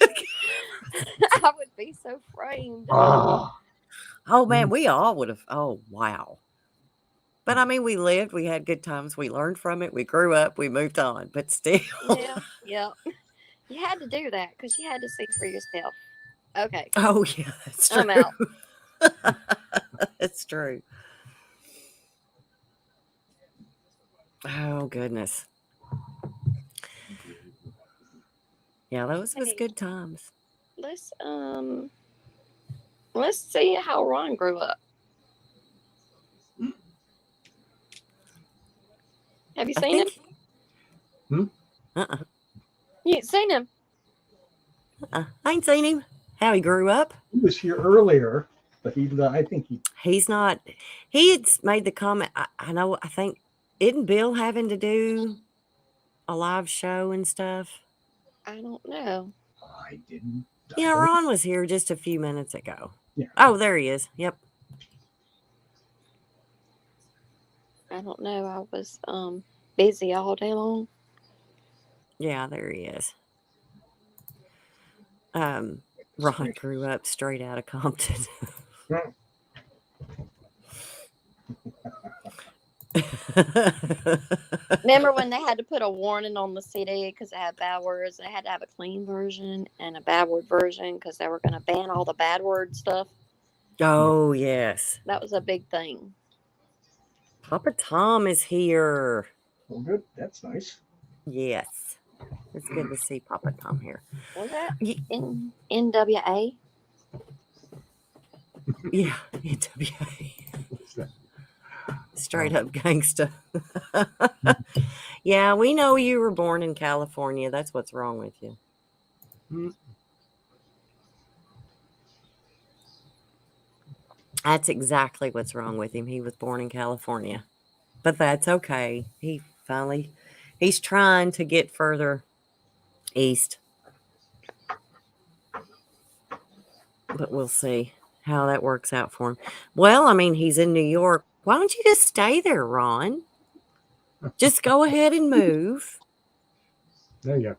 I would be so framed. Oh man, we all would have. Oh wow. But I mean, we lived, we had good times, we learned from it, we grew up, we moved on, but still. Yeah. You had to do that because you had to see for yourself. Okay. Oh yeah, that's true. I'm out. That's true. Oh goodness. Yeah, those was good times. Let's see how Ron grew up. Have you seen him? You ain't seen him? I ain't seen him. How he grew up. He was here earlier, but I think he's not. He had made the comment. I know. I think isn't Bill having to do a live show and stuff? I don't know. I didn't. Yeah, Ron was here just a few minutes ago. Yeah. Oh, there he is. Yep. I don't know. I was busy all day long. Yeah, there he is. Ron grew up straight out of Compton. Remember when they had to put a warning on the CD because it had bad words? They had to have a clean version and a bad word version because they were going to ban all the bad word stuff. Oh, yes. That was a big thing. Papa Tom is here. Well, good. That's nice. Yes. It's good to see Papa Tom here. Was that in NWA? Yeah, NWA. Straight up gangsta. Yeah, we know you were born in California. That's what's wrong with you. That's exactly what's wrong with him. He was born in California. But that's okay. He's trying to get further east. But we'll see how that works out for him. Well, I mean, he's in New York. Why don't you just stay there, Ron? Just go ahead and move. There you go.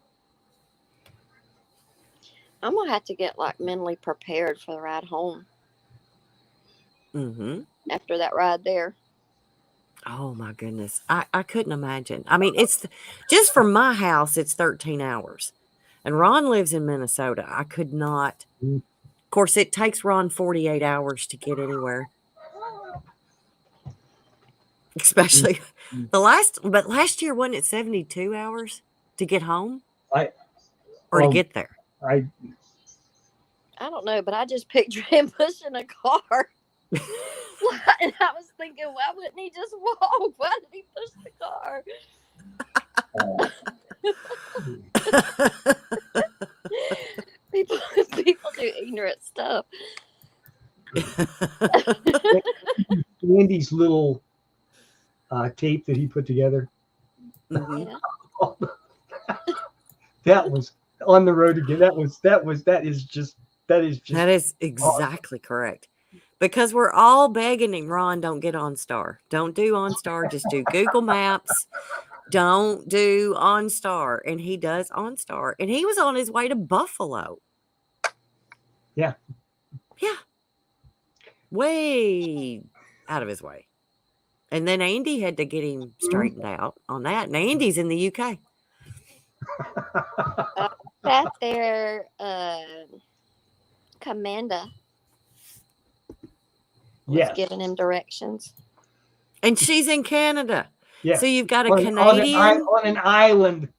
I'm going to have to get mentally prepared for the ride home. Mm-hmm. After that ride there. Oh my goodness. I couldn't imagine. I mean, it's just from my house, it's 13 hours. And Ron lives in Minnesota. I could not. Of course, it takes Ron 48 hours to get anywhere. Especially last year, wasn't it 72 hours to get home? To get there? I don't know, but I just pictured him pushing a car. And I was thinking, why wouldn't he just walk? Why did he push the car? People do ignorant stuff. Andy's little tape that he put together. Mm-hmm. That was on the road again. That is exactly correct. Because we're all begging him, Ron, don't get OnStar. Don't do OnStar. Just do Google Maps. Don't do OnStar. And he does OnStar. And he was on his way to Buffalo. Yeah. Yeah. Way out of his way. And then Andy had to get him straightened out on that. And Andy's in the UK. Sat there, Commander was Yes. giving him directions. And she's in Canada. Yes. So you've got a on Canadian. on an island.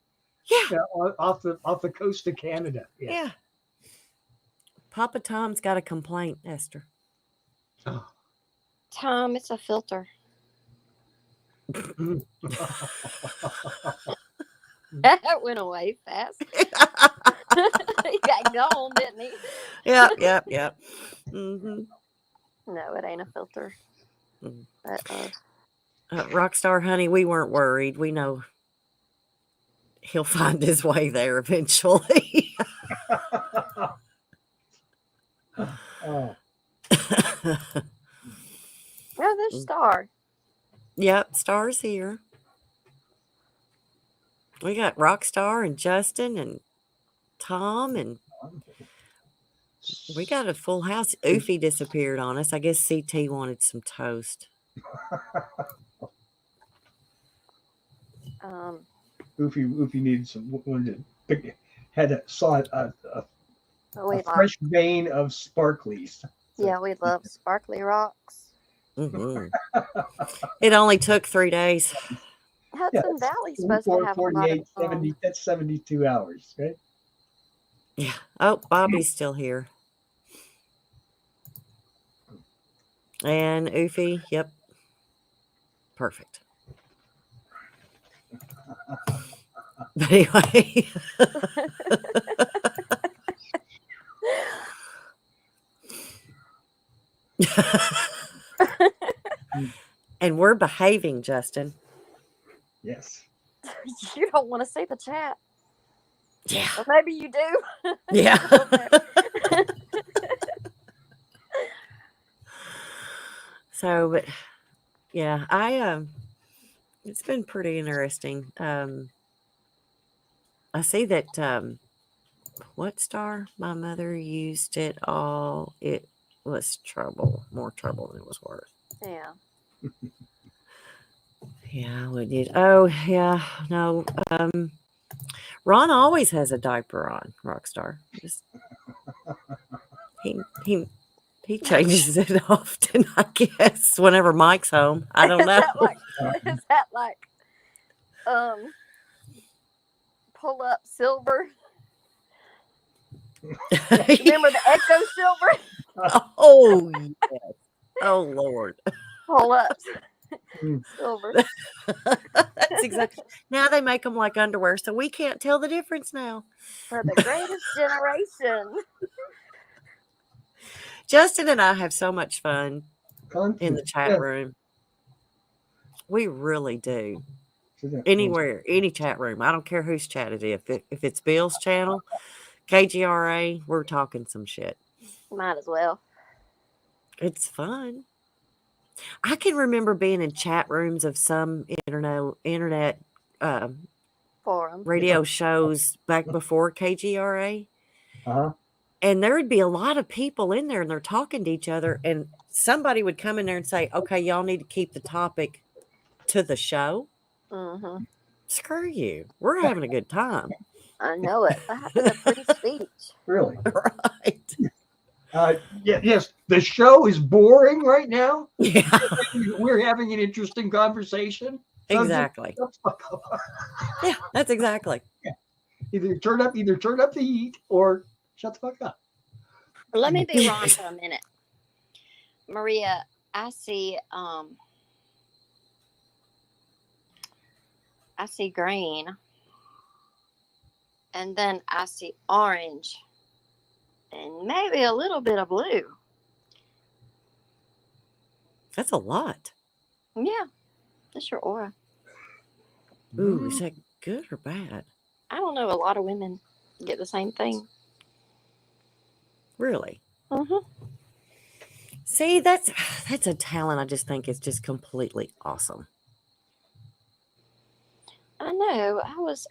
Yeah. Off the coast of Canada. Yes. Yeah. Papa Tom's got a complaint, Esther. Oh. Tom, it's a filter. That went away fast. He got gone, didn't he? Yep. Mm-hmm. No, it ain't a filter. Mm. But, Rockstar, honey, we weren't worried. We know he'll find his way there eventually. Oh. oh, there's Star. Yep, Star's here. We got Rockstar and Justin and Tom, and we got a full house. Oofy disappeared on us. I guess CT wanted some toast. Oofy needed some. Saw a We fresh vein of sparklies. yeah, we love sparkly rocks. Mm-hmm. It only took 3 days. Hudson Valley's supposed to have 48, a lot of 70, that's 72 hours, right? Yeah. Oh, Bobby's still here. And Oofy, yep. Perfect. But anyway. And we're behaving, Justin. Yes. You don't want to see the chat. Yeah. Or maybe you do. Yeah. So, but yeah, it's been pretty interesting. I see that what Star? My mother used it all. It was trouble, more trouble than it was worth. Yeah. Yeah, we did. Oh, yeah, no. Ron always has a diaper on, Rockstar. Just he changes it often, I guess, whenever Mike's home. I don't know. Is that like pull up silver? Remember the Echo Silver? Oh, yes. Oh, Lord. Pull ups. Silver. That's exactly. Now they make them like underwear, so we can't tell the difference now. For the greatest generation. Justin and I have so much fun in the chat Yeah. room. We really do. Anywhere, any chat room. I don't care whose chat it is. If it's Bill's channel, KGRA, we're talking some shit. Might as well. It's fun. I can remember being in chat rooms of some internet Forum. radio shows back before KGRA. Uh-huh. And there would be a lot of people in there and they're talking to each other. And somebody would come in there and say, okay, y'all need to keep the topic to the show. Mm-hmm. Screw you. We're having a good time. I know it. That was a pretty speech. Really? Right. Yes, the show is boring right now. Yeah. We're having an interesting conversation. Exactly. Yeah, that's exactly. Yeah. Either turn up the heat or shut the fuck up. Let me be wrong for a minute. Maria, I see green. And then I see orange. And maybe a little bit of blue. That's a lot. Yeah. That's your aura. Ooh, is that good or bad? I don't know. A lot of women get the same thing. Really? Mm-hmm. See, that's a talent I just think is just completely awesome. I know. I was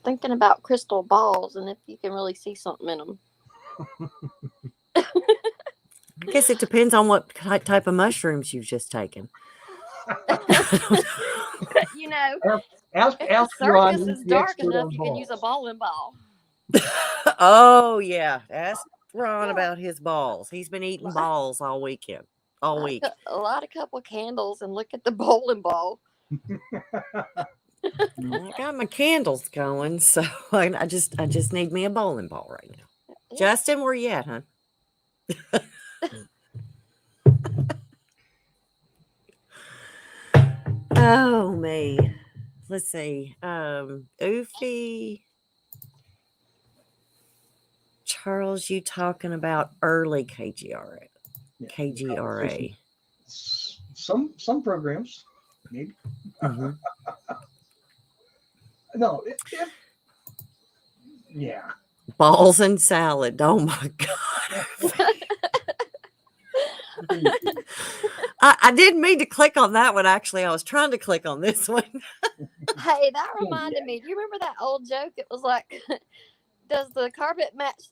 thinking about crystal balls and if you can really see something in them. I guess it depends on what type of mushrooms you've just taken. You know, Ask if the Ron. circus He's is the dark expert enough, on you can use a balls. bowling ball. Oh yeah, ask Ron Yeah. about his balls. He's been eating balls all weekend, all week. A couple of candles and look at the bowling ball. I got my candles going, so I just need me a bowling ball right now. Yeah. Justin, where you at, hon? Oh me. Let's see. Oofy. Charles, you talking about early KGRA? Yeah, KGRA. Some programs, maybe. Mm-hmm. No, yeah. Balls and salad. Oh my god. I didn't mean to click on that one. Actually, I was trying to click on this one. Hey, that reminded me. Do you remember that old joke? It was like, does the carpet match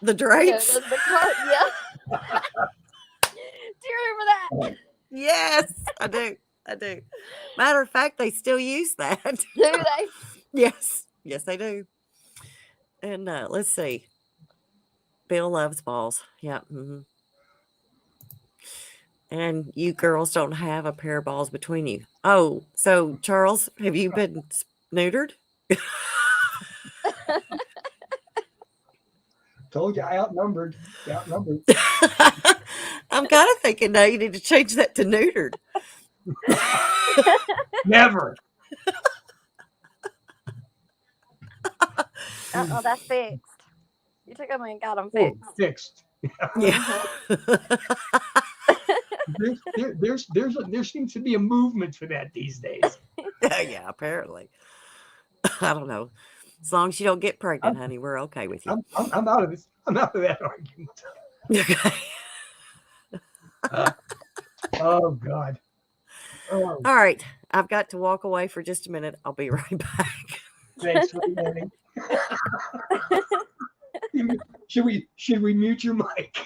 the drapes? Does the carpet? Yeah. Do you remember that? Yes, I do. I do. Matter of fact, they still use that. Do they? Yes, they do. And let's see. Bill loves balls. Yeah. Mm-hmm. And you girls don't have a pair of balls between you. Oh, so Charles, have you been neutered? Told you, outnumbered. I'm kind of thinking now you need to change that to neutered. Never. That's fixed. You took them and got them fixed. Oh, fixed. Yeah. there seems to be a movement for that these days. Yeah, apparently. I don't know. As long as you don't get pregnant, honey, we're okay with you. I'm out of this. I'm out of that argument. Okay. Oh God. Oh, all right. I've got to walk away for just a minute. I'll be right back. thanks for the Should we mute your mic?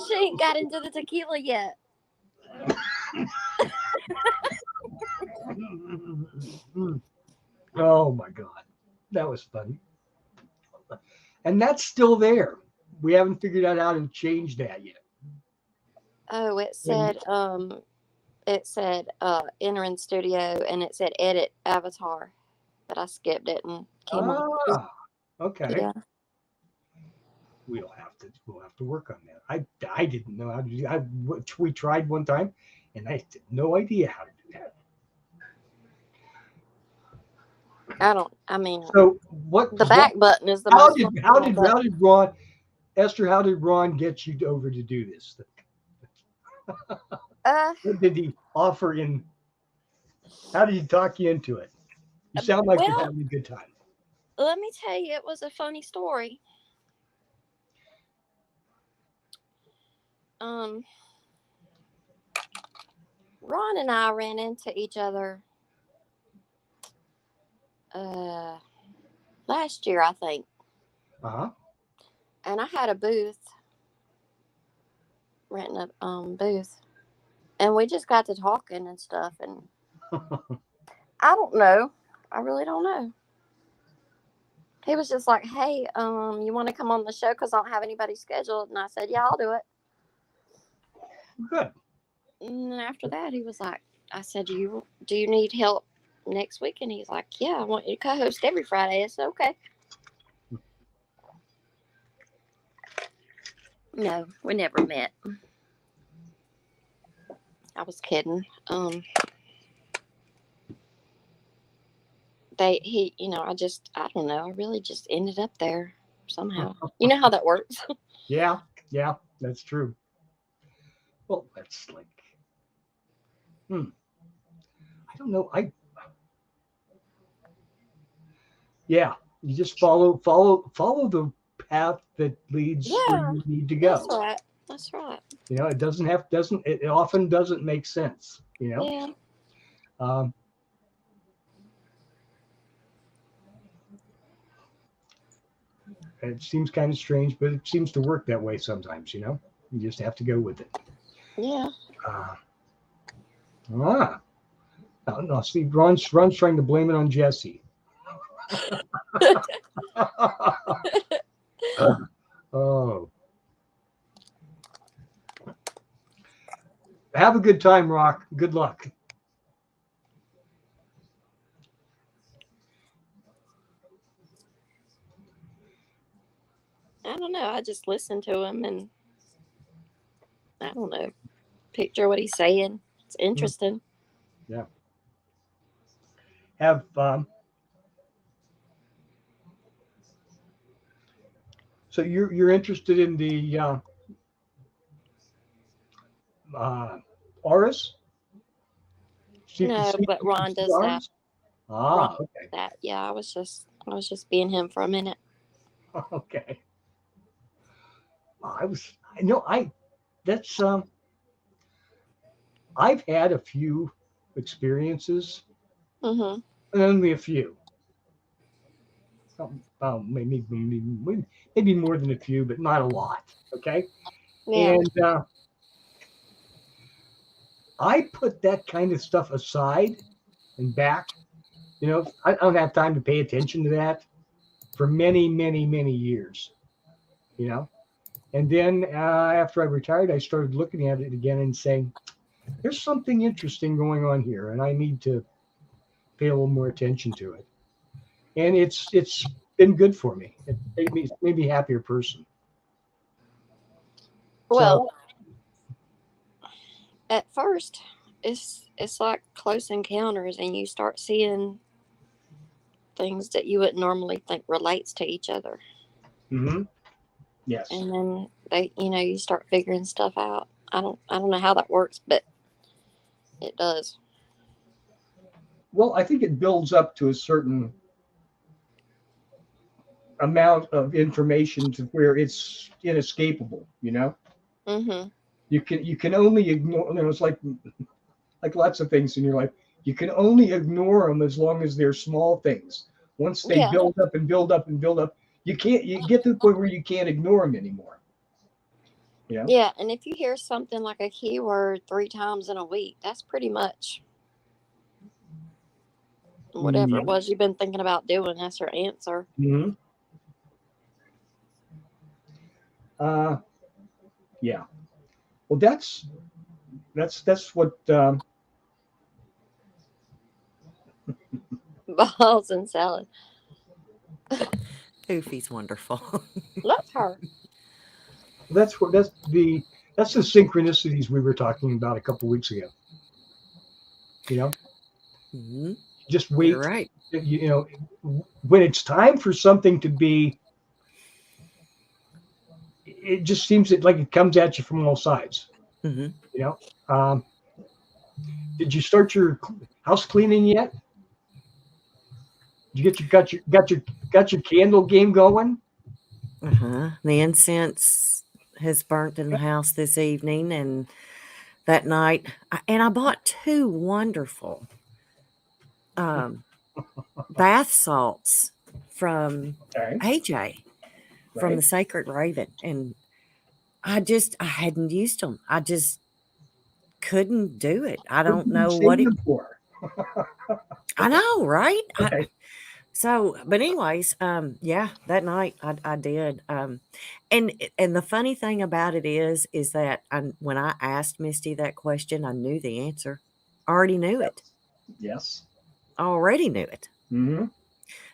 She ain't got into the tequila yet. Oh my God, that was funny. And that's still there. We haven't figured out how to change that yet. Oh, it said enter in studio, and it said edit avatar, but I skipped it and came on. Okay. Yeah. We'll have to work on that. I didn't know how to do that. We tried one time, and I had no idea how to do that. So what? The back button is the how most. How did Ron, Esther? How did Ron get you over to do this? What did he offer in? How did he talk you into it? You sound like you're having a good time. Let me tell you, it was a funny story. Ron and I ran into each other last year, I think. And I had a booth, renting a booth, and we just got to talking and stuff. And I don't know. I really don't know. He was just like, "Hey, you want to come on the show? Because I don't have anybody scheduled." And I said, "Yeah, I'll do it." Good. And after that, he was like, "I said, do you need help next week?" And he's like, "Yeah, I want you to co-host every Friday." I said, "Okay." No, we never met. I was kidding. I don't know. I really just ended up there somehow. You know how that works. Yeah, that's true. Well, that's like, I don't know. You just follow the path that leads where you need to go. That's right. You know, it often doesn't make sense, you know? Yeah. It seems kind of strange, but it seems to work that way sometimes. You just have to go with it. Yeah. Uh, ah, no. See, Ron's trying to blame it on Jesse. Oh, have a good time, Rock. Good luck. I don't know. I just listen to him and I don't know. Picture what he's saying. It's interesting. Yeah. Have so you're interested in the Aurus? No, but Ron does that. Ah, Ron does okay. that. Yeah, I was just being him for a minute. Okay. That's I've had a few experiences, Mm-hmm. only a few. Maybe more than a few, but not a lot. Okay. Yeah. And I put that kind of stuff aside and back. I don't have time to pay attention to that for many, many, many years. And then after I retired, I started looking at it again and saying, there's something interesting going on here, and I need to pay a little more attention to it. And it's been good for me. It made me a happier person. Well, at first, it's like Close Encounters, and you start seeing things that you wouldn't normally think relates to each other. Mm-hmm. Yes. And then you start figuring stuff out. I don't know how that works, but it does. Well, I think it builds up to a certain amount of information to where it's inescapable. Mm-hmm. You can only ignore. It's like lots of things in your life. You can only ignore them as long as they're small things. Once they build up and build up and build up, you get to the point where you can't ignore them anymore. Yeah, and if you hear something like a keyword 3 times in a week, that's pretty much whatever it was you've been thinking about doing. That's your answer. Mm-hmm. Yeah. Well, that's what. Balls and salad. Goofy's wonderful. Love her. That's the synchronicities we were talking about a couple weeks ago. Mm-hmm. Just wait. You're right. When it's time for something to be, it just seems like it comes at you from all sides. Mm-hmm. Did you start your house cleaning yet? Did you got your candle game going? Uh-huh. The incense has burnt in the house this evening, and that night, I bought 2 wonderful bath salts from AJ from the Sacred Raven, and I hadn't used them. I just couldn't do it. I don't know what it for. I know, right? Okay. But anyways, yeah, that night I did. And the funny thing about it is that when I asked Misty that question, I knew the answer. I already knew it. Yes. I already knew it. Mm-hmm.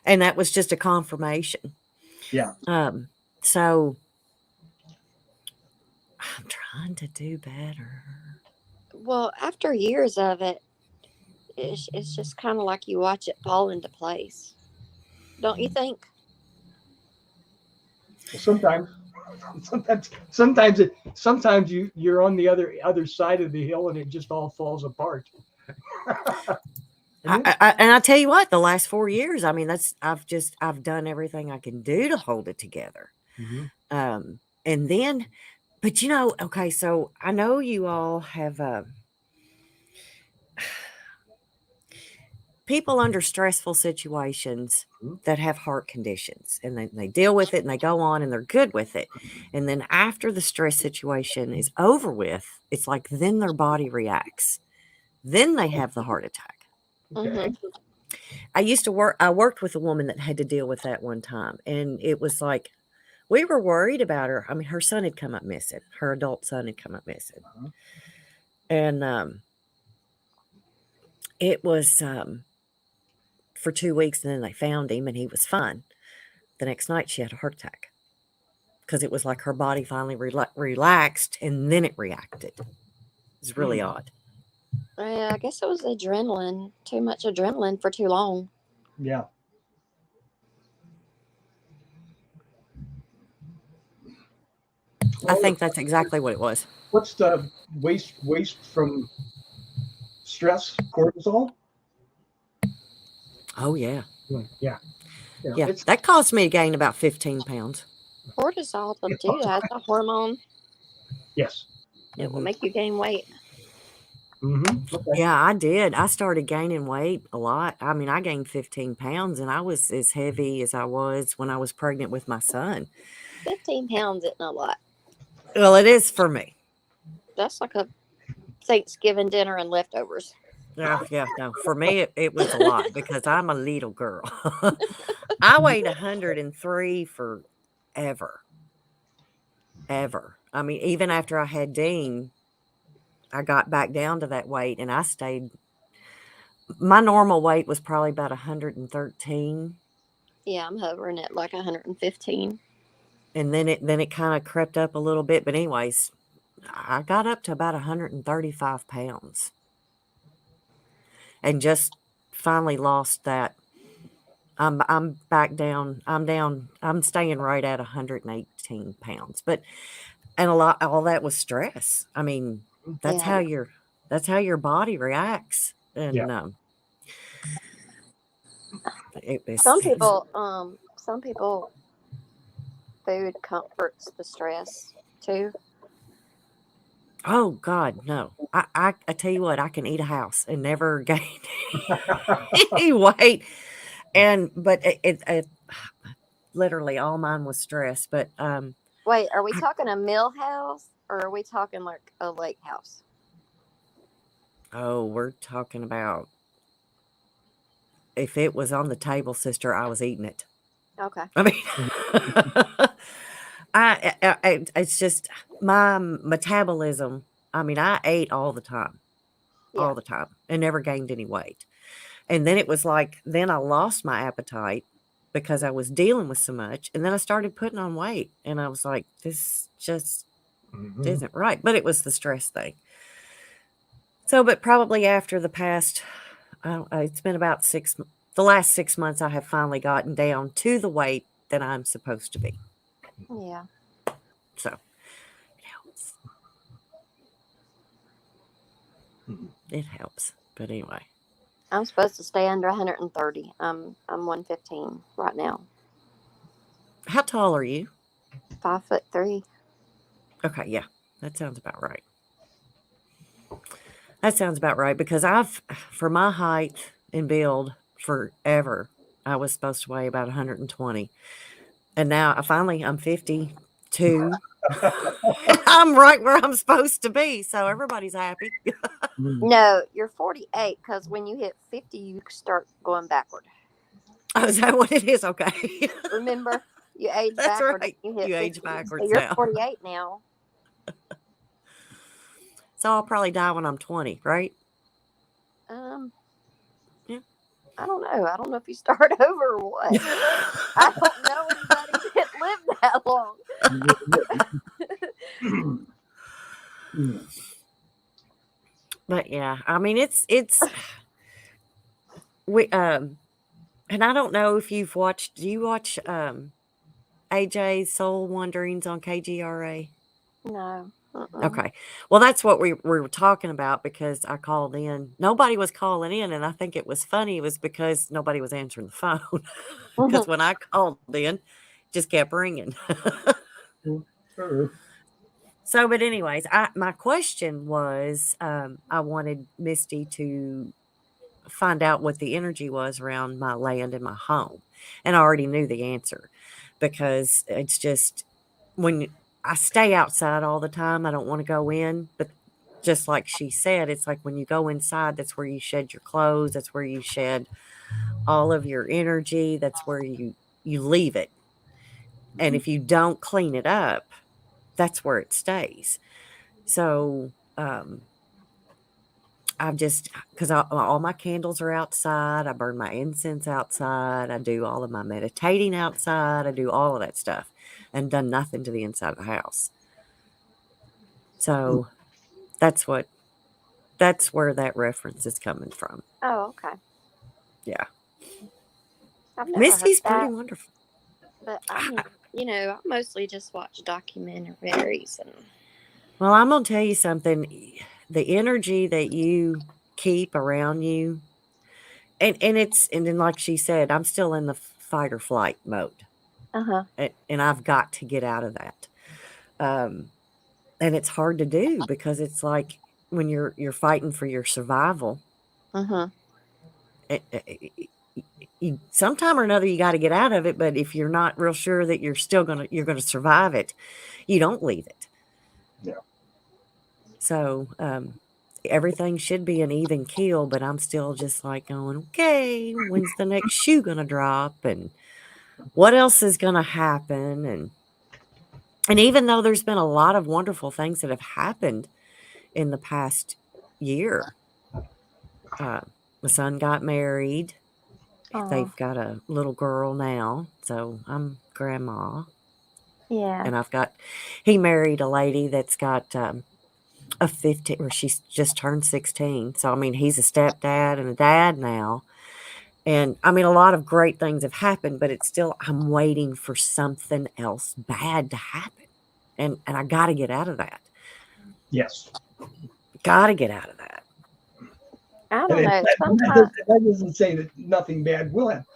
And that was just a confirmation. Yeah. So I'm trying to do better. Well, after years of it, it's just kind of like you watch it fall into place. Don't you think? Well, sometimes you're on the other side of the hill and it just all falls apart. And I tell you what, the last 4 years, I mean, I've done everything I can do to hold it together. Mm-hmm. And then, but okay, so I know you all have people under stressful situations Mhm. that have heart conditions, and they deal with it and they go on and they're good with it. And then after the stress situation is over with, it's like then their body reacts. Then they have the heart attack. Okay. I worked with a woman that had to deal with that one time. And it was like, we were worried about her. I mean, her son had come up missing. Her adult son had come up missing. Uh-huh. And it was for 2 weeks, and then they found him and he was fine. The next night she had a heart attack because it was like her body finally relaxed and then it reacted. It was really odd. Yeah, I guess it was adrenaline. Too much adrenaline for too long. Yeah. I think that's exactly what it was. What's the waste from stress? Cortisol? Oh, yeah. Yeah. Yeah. That caused me to gain about 15 pounds. Cortisol will do that. It's a hormone. Yes. It will make you gain weight. Mm-hmm. Okay. Yeah, I did. I started gaining weight a lot. I mean, I gained 15 pounds, and I was as heavy as I was when I was pregnant with my son. 15 pounds isn't a lot. Well, it is for me. That's like a Thanksgiving dinner and leftovers. Yeah, no. For me, it was a lot because I'm a little girl. I weighed 103 forever. Ever. I mean, even after I had Dean, I got back down to that weight, and I stayed. My normal weight was probably about 113. Yeah, I'm hovering at like 115. And then it kind of crept up a little bit. But anyways, I got up to about 135 pounds. And just finally lost that. I'm back down. I'm staying right at 118 pounds. And all that was stress. I mean, that's how your body reacts. And some people food comforts the stress too. Oh God, no. I tell you what, I can eat a house and never gain any weight. But it literally all mine was stress. But wait, are we talking a mill house or are we talking like a lake house? Oh, we're talking about if it was on the table, sister, I was eating it. Okay. I mean, it's just my metabolism. I mean, I ate all the time, and never gained any weight. And then it was like, then I lost my appetite because I was dealing with so much. And then I started putting on weight, and I was like, this just isn't right. But it was the stress thing. So, but probably after the past, it's been about the last 6 months, I have finally gotten down to the weight that I'm supposed to be. Yeah. So it helps. It helps. But anyway. I'm supposed to stay under 130. I'm 115 right now. How tall are you? 5'3". Okay, yeah. That sounds about right. Because for my height and build forever, I was supposed to weigh about 120. And now I'm 52. I'm right where I'm supposed to be. So everybody's happy. No, you're 48 because when you hit 50, you start going backward. Oh, is that what it is? Okay. Remember, you age That's backward. right. You age backwards so you're now. 48 now. So I'll probably die when I'm 20, right? Yeah. I don't know. I don't know if you start over or what. I don't know anybody that lived that long. But yeah, I mean, it's we and I don't know if you've watched. Do you watch AJ's Soul Wanderings on KGRA? No. Okay. Well, that's what we were talking about because I called in. Nobody was calling in, and I think it was funny. It was because nobody was answering the phone. Because when I called in, it just kept ringing. So, but anyways, my question was, I wanted Misty to find out what the energy was around my land and my home. And I already knew the answer because it's just when I stay outside all the time, I don't want to go in. But just like she said, it's like when you go inside, that's where you shed your clothes. That's where you shed all of your energy. That's where you leave it. And if you don't clean it up, that's where it stays. So, I've just, because all my candles are outside. I burn my incense outside. I do all of my meditating outside. I do all of that stuff and done nothing to the inside of the house. So that's where that reference is coming from. Oh, okay. Yeah. I've never Missy's heard that, pretty wonderful. but I mean, I mostly just watch documentaries and. Well, I'm going to tell you something. The energy that you keep around you, and then like she said, I'm still in the fight or flight mode. Uh-huh. And I've got to get out of that. And it's hard to do because it's like when you're fighting for your survival. Uh-huh. You sometime or another you got to get out of it, but if you're not real sure that you're going to survive it, you don't leave it. Yeah. So everything should be an even keel, but I'm still just like going, okay, when's the next shoe going to drop, and what else is going to happen, and even though there's been a lot of wonderful things that have happened in the past year, my son got married. They've got a little girl now, so I'm grandma. Yeah. And he married a lady that's got a 15, or she's just turned 16. So, I mean, he's a stepdad and a dad now. And I mean, a lot of great things have happened, but it's still, I'm waiting for something else bad to happen. And I got to get out of that. Yes. Got to get out of that. I don't know. That doesn't say that nothing bad will happen.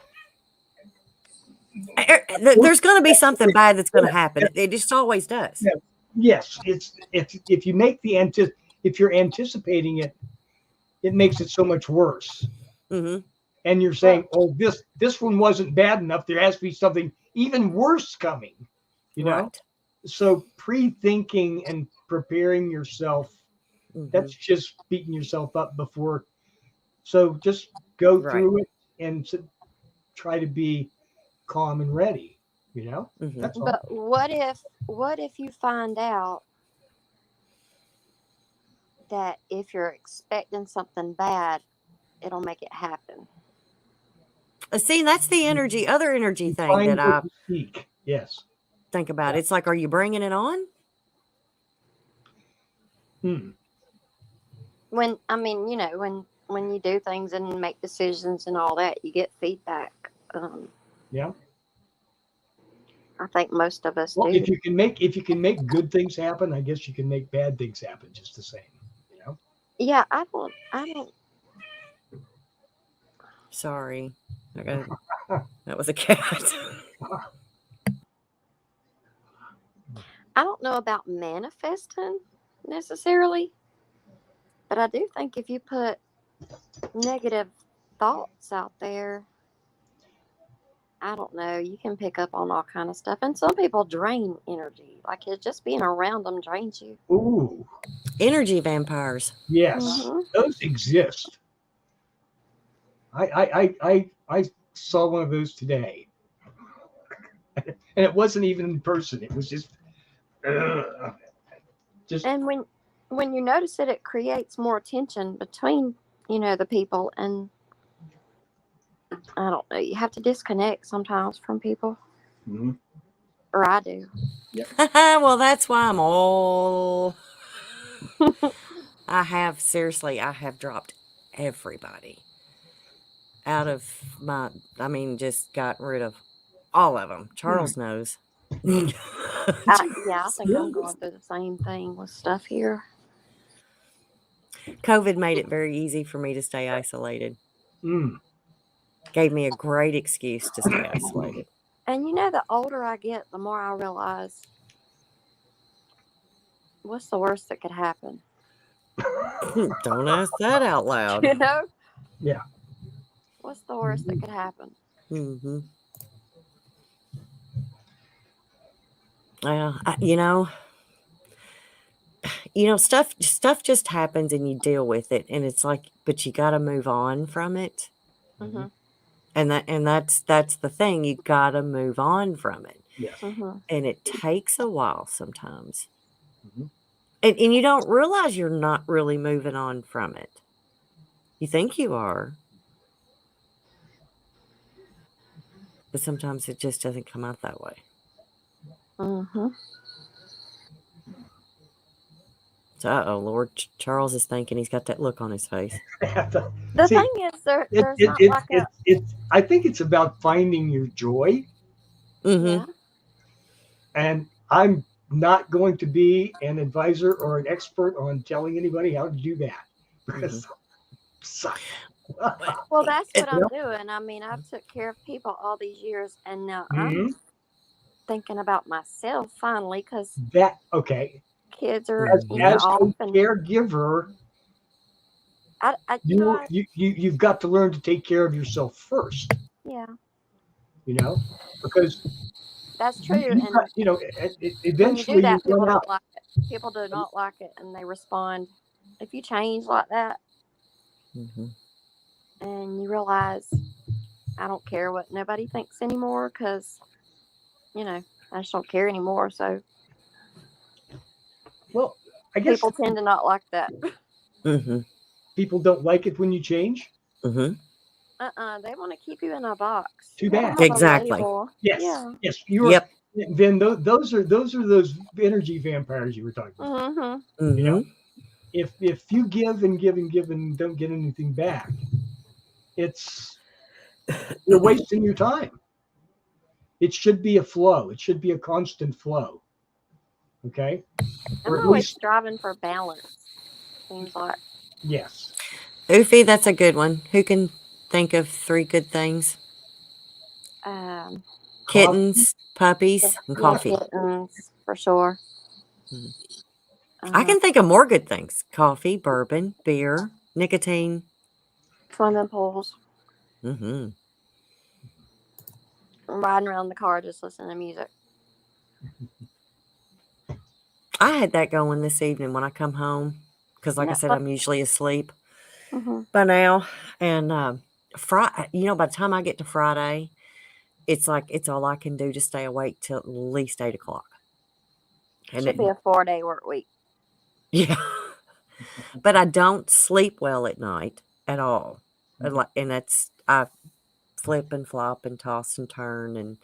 There's going to be something bad that's going to happen. It just always does. Yeah. Yes, if you make if you're anticipating it, it makes it so much worse. Mm-hmm. And you're saying, "Oh, this one wasn't bad enough. There has to be something even worse coming." You know, Right. So pre-thinking and preparing yourself, that's just beating yourself up before. So just go through it and try to be calm and ready. You know, that's all. But what if you find out that if you're expecting something bad, it'll make it happen? See, that's the other energy thing Find that I what you seek. Yes. think about. It's like, are you bringing it on? When when you do things and make decisions and all that, you get feedback. Yeah. I think most of us Well, do. if you can make good things happen, I guess you can make bad things happen just the same. You know. Yeah, I don't. Sorry. Okay. That was a cat. I don't know about manifesting necessarily, but I do think if you put negative thoughts out there, I don't know, you can pick up on all kind of stuff. And some people drain energy. Like it just being around them drains you. Ooh. Energy vampires. Yes, those exist. I saw one of those today, and it wasn't even in person. It was just. And when you notice it, it creates more tension between the people, and I don't know. You have to disconnect sometimes from people, or I do. Yep. Well, that's why I'm all. I have dropped everybody out of my. I mean, just got rid of all of them. Charles knows. I think I'm going through the same thing with stuff here. COVID made it very easy for me to stay isolated. Gave me a great excuse to stay isolated. And the older I get, the more I realize what's the worst that could happen. Don't ask that out loud. Yeah. What's the worst that could happen? Mm-hmm. Well, you know, stuff just happens and you deal with it, and it's like, but you got to move on from it. Mm-hmm. And that's the thing. You got to move on from it. Yes. Mm-hmm. And it takes a while sometimes. Mhm. And you don't realize you're not really moving on from it. You think you are. But sometimes it just doesn't come out that way. Mm-hmm. So, uh-oh, Lord Charles is thinking, he's got that look on his face. The See, thing is, there's not like a I think it's about finding your joy, Mm-hmm. yeah. and I'm not going to be an advisor or an expert on telling anybody how to do that because suck. Well, that's what You know? I'm doing. I mean, I've took care of people all these years, and now I'm Mhm. thinking about myself finally because That okay. kids are, As, you know, as off, a and caregiver, you know, you've got to learn to take care of yourself first. yeah, You know, because that's true. you, And got, you know, when you do eventually that, you run out. people do not like it, and they respond. If you change like that, Mm-hmm. and you realize I don't care what nobody thinks anymore, because you know I just don't care anymore. So Well, I guess people tend to not like that. Mm-hmm. people don't like it when you change. Mm-hmm. They want to keep you in a box. Too You gotta bad. have a Exactly. label. Yes, Yeah. yes, you are. Yep. Then those are those energy vampires you were talking about. Mm-hmm. Mm-hmm. You know, if you give and give and give and don't get anything back, you're wasting your time. It should be a flow. It should be a constant flow. Okay, I'm or at always least striving for balance. Seems like. yes. Oofy, that's a good one. Who can think of 3 good things? Um, Coffee. Kittens, puppies, and coffee. kittens for sure. Mhm. I Uh, can think of more good things. Coffee, bourbon, beer, nicotine. swimming pools, Mm-hmm. riding around the car, just listening to music. I had that going this evening when I come home because, like I said, Netflix. I'm usually asleep Mm-hmm. by now. And by the time I get to Friday, it's like it's all I can do to stay awake till at least 8 o'clock. And Should be a 4-day work week. yeah, but I don't sleep well at night at all. And I flip and flop and toss and turn, and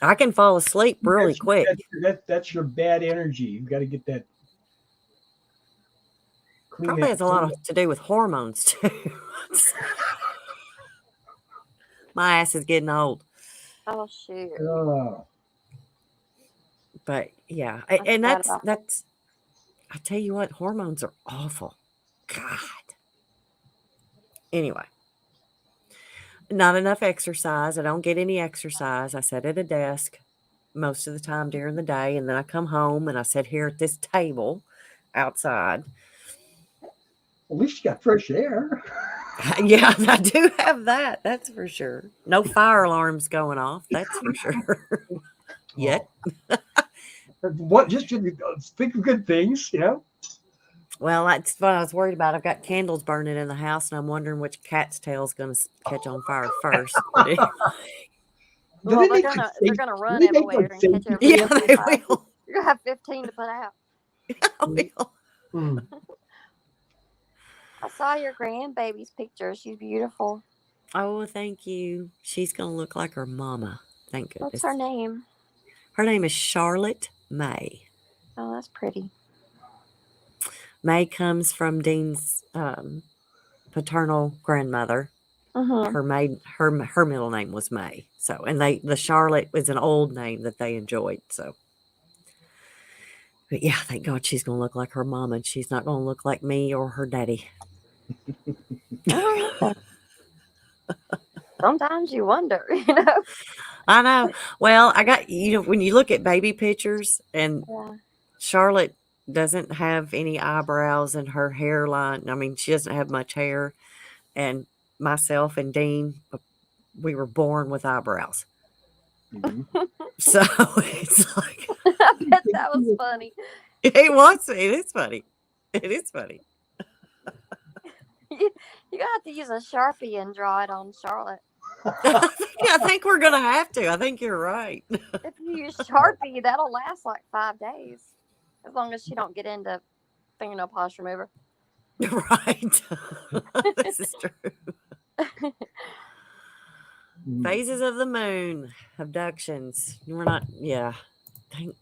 I can fall asleep really quick. That's your bad energy. You've got to get that. Probably has a lot to do with hormones too. My ass is getting old. Oh shoot! Oh, But yeah, I and forgot about that. that's. I tell you what, hormones are awful. God. Anyway, not enough exercise. I don't get any exercise. I sit at a desk most of the time during the day, and then I come home and I sit here at this table outside. at least you got fresh air. Yeah, I do have that. That's for sure. No fire alarms going off. That's for sure. Yet. What? Just think of good things, you know. Well, that's what I was worried about. I've got candles burning in the house, and I'm wondering which cat's tail is going to catch on fire first. But anyway. Well, they're gonna run everywhere and catch everybody Yeah, else on they fire. will. You're gonna have 15 to put out. They will. Mm. I saw your grandbaby's picture. She's beautiful. Oh, thank you. She's going to look like her mama. Thank goodness. What's her name? Her name is Charlotte May. Oh, that's pretty. May comes from Dean's paternal grandmother. Mm-hmm. Her middle name was May. So, and the Charlotte was an old name that they enjoyed. So, but yeah, thank God she's going to look like her mama, and she's not going to look like me or her daddy. Sometimes you wonder, you know. I know. Well, I got, when you look at baby pictures, and Charlotte doesn't have any eyebrows, and her hairline, I mean, she doesn't have much hair, and myself and Dean, we were born with eyebrows. Mhm. So it's like, I bet that was funny. it is funny. It is funny. You're gonna have to use a Sharpie and draw it on Charlotte. I think we're going to have to. I think you're right. If you use Sharpie, that'll last like 5 days, as long as she don't get into fingernail polish remover. Right. This is true. Phases of the moon, abductions. We're not, yeah. Thank,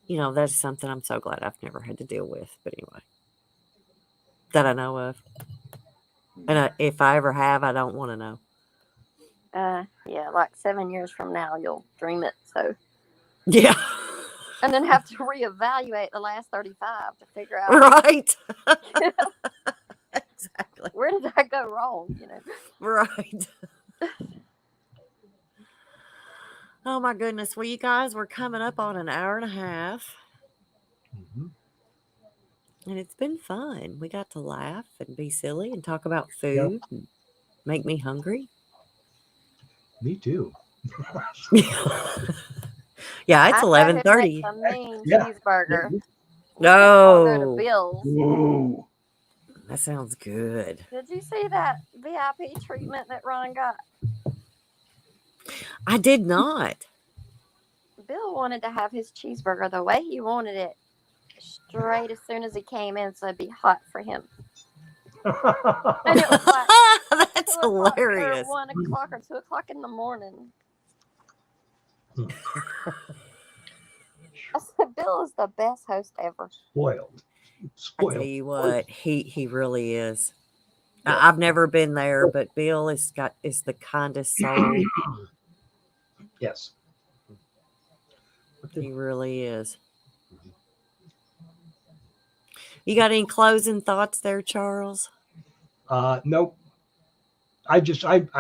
that's something I'm so glad I've never had to deal with. But anyway, that I know of. And if I ever have, I don't want to know. Yeah, like 7 years from now, you'll dream it. So, Yeah. and then have to reevaluate the last 35 to figure out Right. Exactly. where did I go wrong. Right. Oh my goodness. Well, you guys, we're coming up on an hour and a half. Mhm. And it's been fun. We got to laugh and be silly and talk about Yep. food and make me hungry. Me too. Yeah, it's I know who 11:30. makes a mean Yeah. cheeseburger. We No. can all go to Bill's. Whoa. That sounds good. Did you see that VIP treatment that Ron got? I did not. Bill wanted to have his cheeseburger the way he wanted it, straight as soon as he came in, so it'd be hot for him. And it was like That's 2 o'clock or hilarious. 1 o'clock or 2 o'clock in the morning. I said, Bill is the best host ever. Spoiled. I tell you what, he really is. I've never been there, but Bill is the kindest soul. Yes. He really is. You got any closing thoughts there, Charles? Nope. I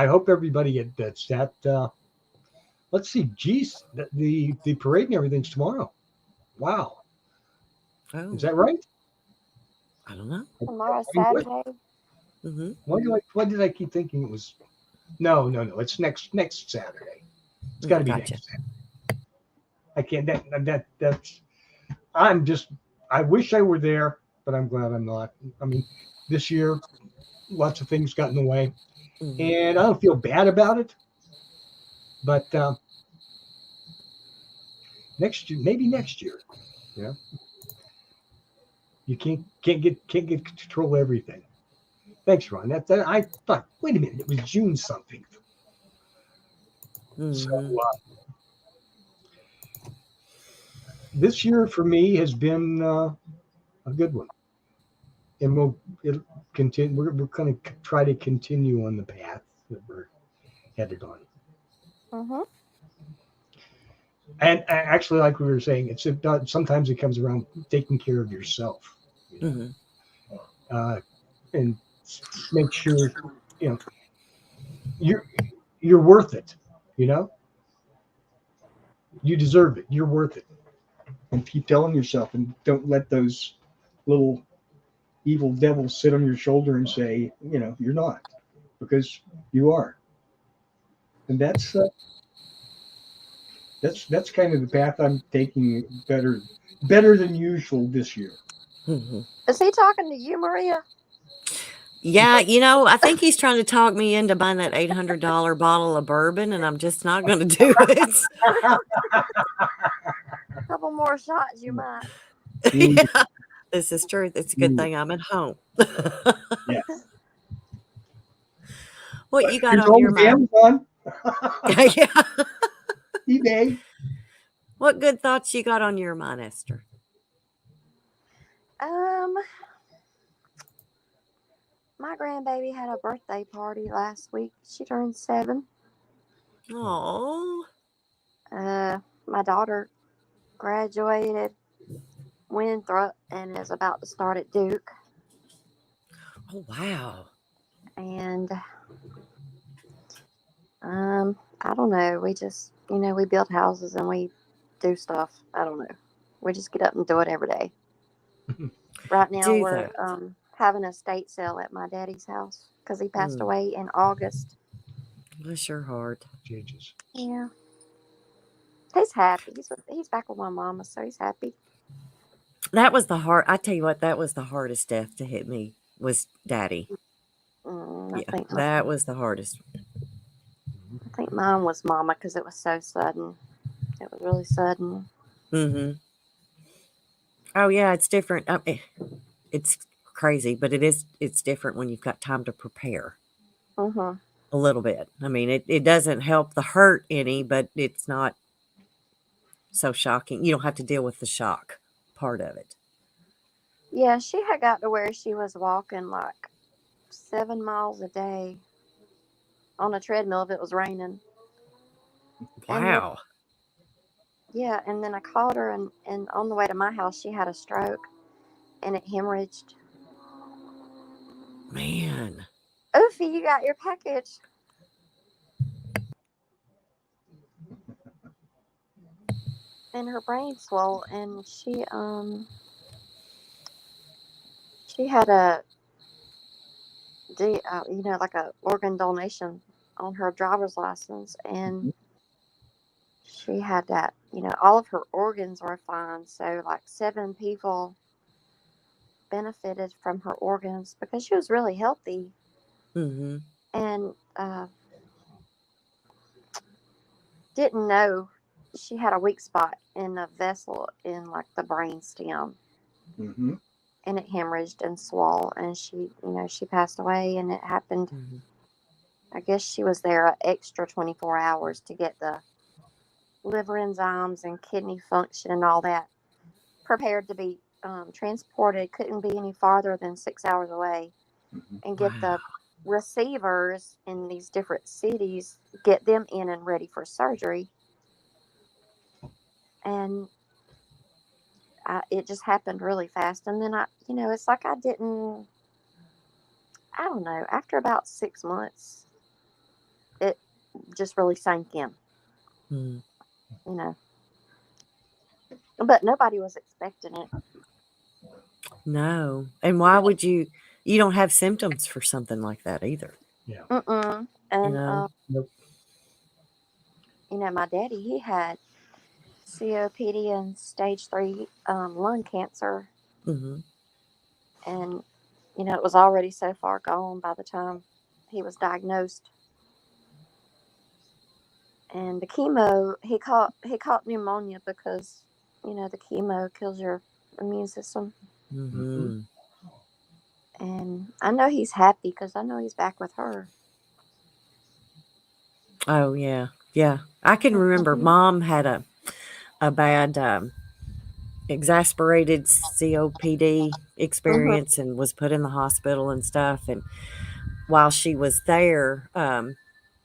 hope everybody that's at let's see, geez, the parade and everything's tomorrow. Wow. Oh, Is that right? I don't know. Tomorrow's I mean, Saturday. Mm-hmm. Why did I keep thinking it was? No. It's next Saturday. It's got to be Gotcha. next Saturday. I can't. That's. I wish I were there, but I'm glad I'm not. I mean, this year, lots of things got in the way, Mhm. and I don't feel bad about it. But maybe next year, you can't get control of everything. Thanks, Ron. That I thought. Wait a minute, it was June something. Mhm. So this year for me has been a good one, and it'll continue. We're going to try to continue on the path that we're headed on. Mm-hmm. And actually, like we were saying, sometimes it comes around taking care of yourself, Mhm. And make sure you're worth it. You deserve it. You're worth it. And keep telling yourself, and don't let those little evil devils sit on your shoulder and say, you're not, because you are. And that's kind of the path I'm taking better than usual this year. Mhm. Is he talking to you, Maria? Yeah, I think he's trying to talk me into buying that $800 bottle of bourbon, and I'm just not going to do it. A couple more shots, you might. Yeah, this is true. It's a good thing I'm at home. Yes. What you got Here's on your all mind? Amazon, Yeah. eBay. What good thoughts you got on your mind, Esther? My grandbaby had a birthday party last week. She turned 7. Oh, My daughter graduated Winthrop and is about to start at Duke. oh wow. And I don't know. We just, we build houses and we do stuff. I don't know. We just get up and do it every day. Right now Do we're that. having a estate sale at my daddy's house. because he passed away in August. Bless your heart. Jesus. Yeah. He's happy. He's back with my mama, so he's happy. That was the hard. I tell you what, that was the hardest death to hit me. Was Daddy. I Yeah, think that was the hardest. I think mine was mama because it was so sudden. It was really sudden. Mm-hmm. Oh yeah, it's different. It's crazy, but it's different when you've got time to prepare Mm-hmm. a little bit. I mean, it doesn't help the hurt any, but it's not so shocking. You don't have to deal with the shock part of it. Yeah, she had got to where she was walking like 7 miles a day on a treadmill if it was raining. And then, Wow. yeah, and then I called her, and on the way to my house, she had a stroke, and it hemorrhaged. Man. Oofy, you got your package. And her brain swelled, and she had like a organ donation on her driver's license, and she had that, all of her organs were fine. So like 7 people benefited from her organs because she was really healthy. Mm-hmm. And didn't know she had a weak spot in a vessel in like the brain stem. Mm-hmm. And it hemorrhaged and swelled, and she passed away, and it happened. Mm-hmm. I guess she was there an extra 24 hours to get the liver enzymes and kidney function and all that prepared to be transported. Couldn't be any farther than 6 hours away, and get the receivers in these different cities, get them in and ready for surgery. And it just happened really fast. And then it's like I don't know, after about 6 months, it just really sank in, But nobody was expecting it. No. And why would you don't have symptoms for something like that either. Yeah. Mm-mm. And, Nope. my daddy, he had COPD and stage 3 lung cancer. Mm-hmm. And, it was already so far gone by the time he was diagnosed. And the chemo, he caught pneumonia because, the chemo kills your immune system. Mm-hmm. And I know he's happy because I know he's back with her. Oh yeah. Yeah. I can remember Mom had a bad exasperated COPD experience and was put in the hospital and stuff. And while she was there,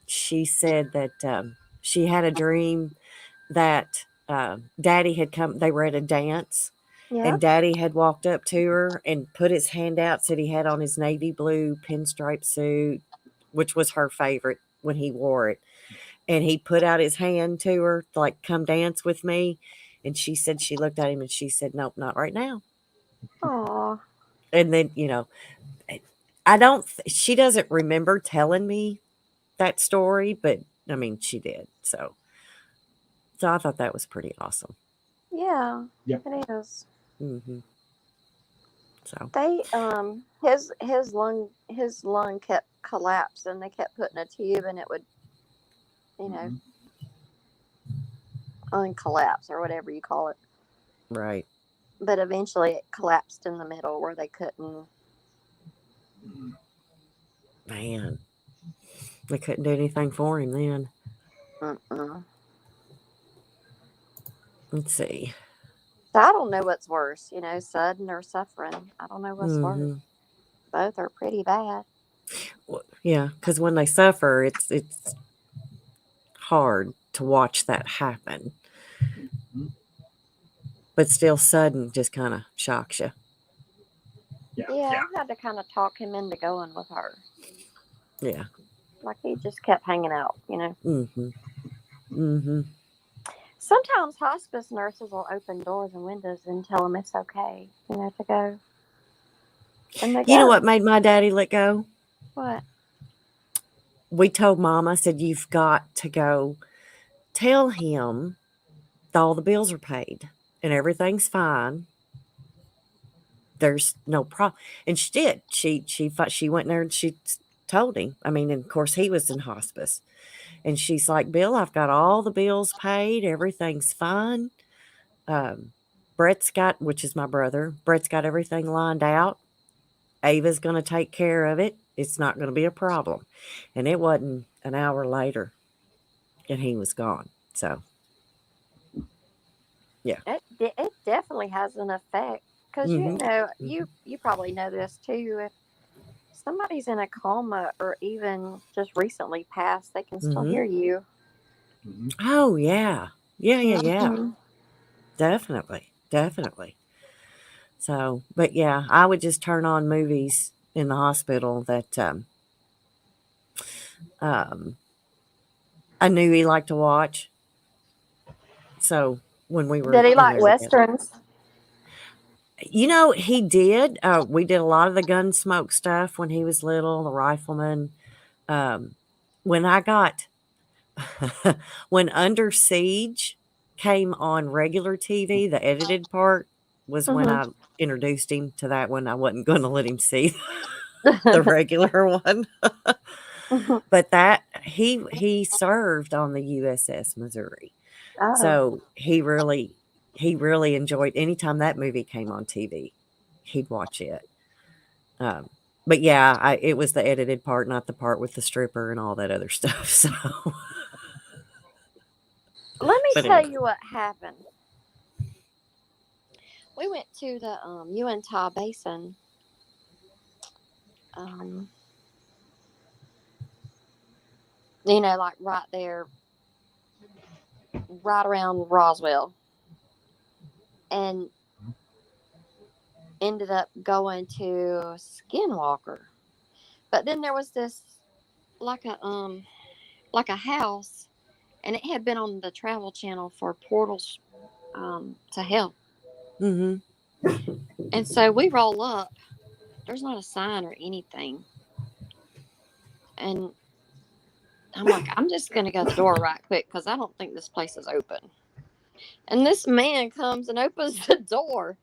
she said that she had a dream that Daddy had come. They were at a dance, Yeah. and Daddy had walked up to her and put his hand out, said he had on his navy blue pinstripe suit, which was her favorite when he wore it. And he put out his hand to her, like, come dance with me. And she said she looked at him and she said, nope, not right now. Aw. And then, she doesn't remember telling me that story, but I mean, she did. So I thought that was pretty awesome. Yeah. Yep. It is. Mm-hmm. So they his lung kept collapsing. They kept putting a tube, and it would, uncollapse or whatever you call it. right. But eventually, it collapsed in the middle where they couldn't. Man, they couldn't do anything for him then. Mm-mm. Let's see. So I don't know what's worse, sudden or suffering. I don't know what's Mm-hmm. worse. Both are pretty bad. Well, yeah, because when they suffer, it's hard to watch that happen. But still, sudden just kind of shocks you. Yeah, I had to kind of talk him into going with her. Yeah. Like he just kept hanging out, Mm-hmm. Mm-hmm. Sometimes hospice nurses will open doors and windows and tell them it's okay, to go. And they You know go. what made my daddy let go? What? we told Mom, I said, you've got to go tell him that all the bills are paid and everything's fine. There's no problem. And she did. She went in there and she told him. I mean, and of course, he was in hospice. And she's like, Bill, I've got all the bills paid. Everything's fine. Brett's got, which is my brother, Brett's got everything lined out. Ava's going to take care of it. It's not going to be a problem. And it wasn't an hour later and he was gone. So, yeah. It definitely has an effect because Mhm. you probably know this too. If somebody's in a coma or even just recently passed, they can still Mhm. hear you. Oh, yeah. Yeah. Mhm. Definitely. So, but yeah, I would just turn on movies in the hospital that I knew he liked to watch. So when we were Did he in like there together, westerns? he did. We did a lot of the Gunsmoke stuff when he was little, the Rifleman. When I got when Under Siege came on regular TV, the edited part was when I introduced him to that one. I wasn't going to let him see the regular one. But that he served on the USS Missouri. Oh, So he really enjoyed anytime that movie came on TV, he'd watch it. But yeah, it was the edited part, not the part with the stripper and all that other stuff. So, let me but tell anyway. you what happened. We went to the Uintah Basin. Like right there, right around Roswell, and ended up going to Skinwalker. But then there was this like a house, and it had been on the Travel Channel for Portals to Hell. Mm-hmm. And so we roll up. There's not a sign or anything. And I'm like, I'm just going to go to the door right quick because I don't think this place is open. And this man comes and opens the door.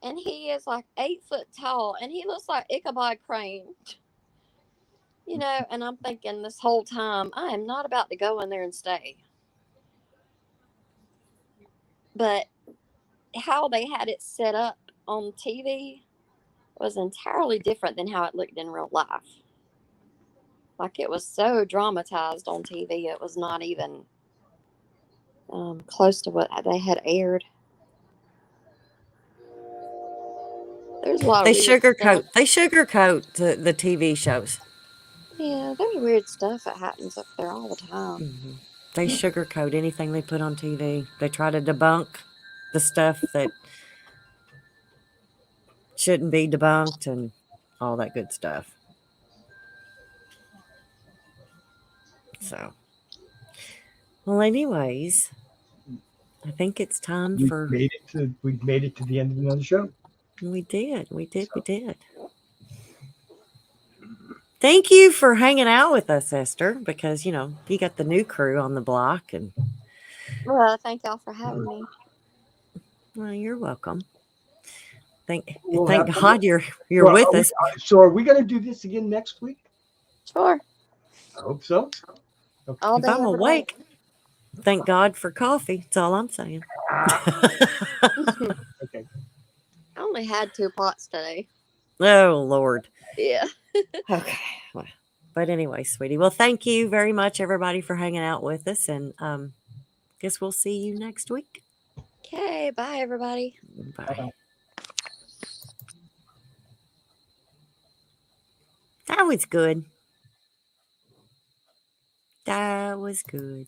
And he is like 8 foot tall. And he looks like Ichabod Crane. And I'm thinking this whole time, I am not about to go in there and stay. But how they had it set up on TV was entirely different than how it looked in real life. Like it was so dramatized on TV, it was not even close to what they had aired. There's a lot of They weird stuff. sugarcoat the TV shows. Yeah, there's weird stuff that happens up there all the time. Mm-hmm. They sugarcoat anything they put on TV. They try to debunk the stuff that shouldn't be debunked and all that good stuff. So, well, anyways, I think it's time We've for. made it to the end of another show. We did. Thank you for hanging out with us, Esther, because you got the new crew on the block, and Well, thank y'all for having me. well, you're welcome. Thank We'll God you're with us. So are we going to do this again next week? Sure. I hope so. Okay. All If day, I'm every day. awake, thank God for coffee. That's all I'm saying. Okay. I only had 2 pots today. Oh, Lord. Yeah. Okay. Well, but anyway, sweetie. Well, thank you very much, everybody, for hanging out with us. And guess we'll see you next week. Okay. Bye, everybody. Bye. Bye-bye. That was good. That was good.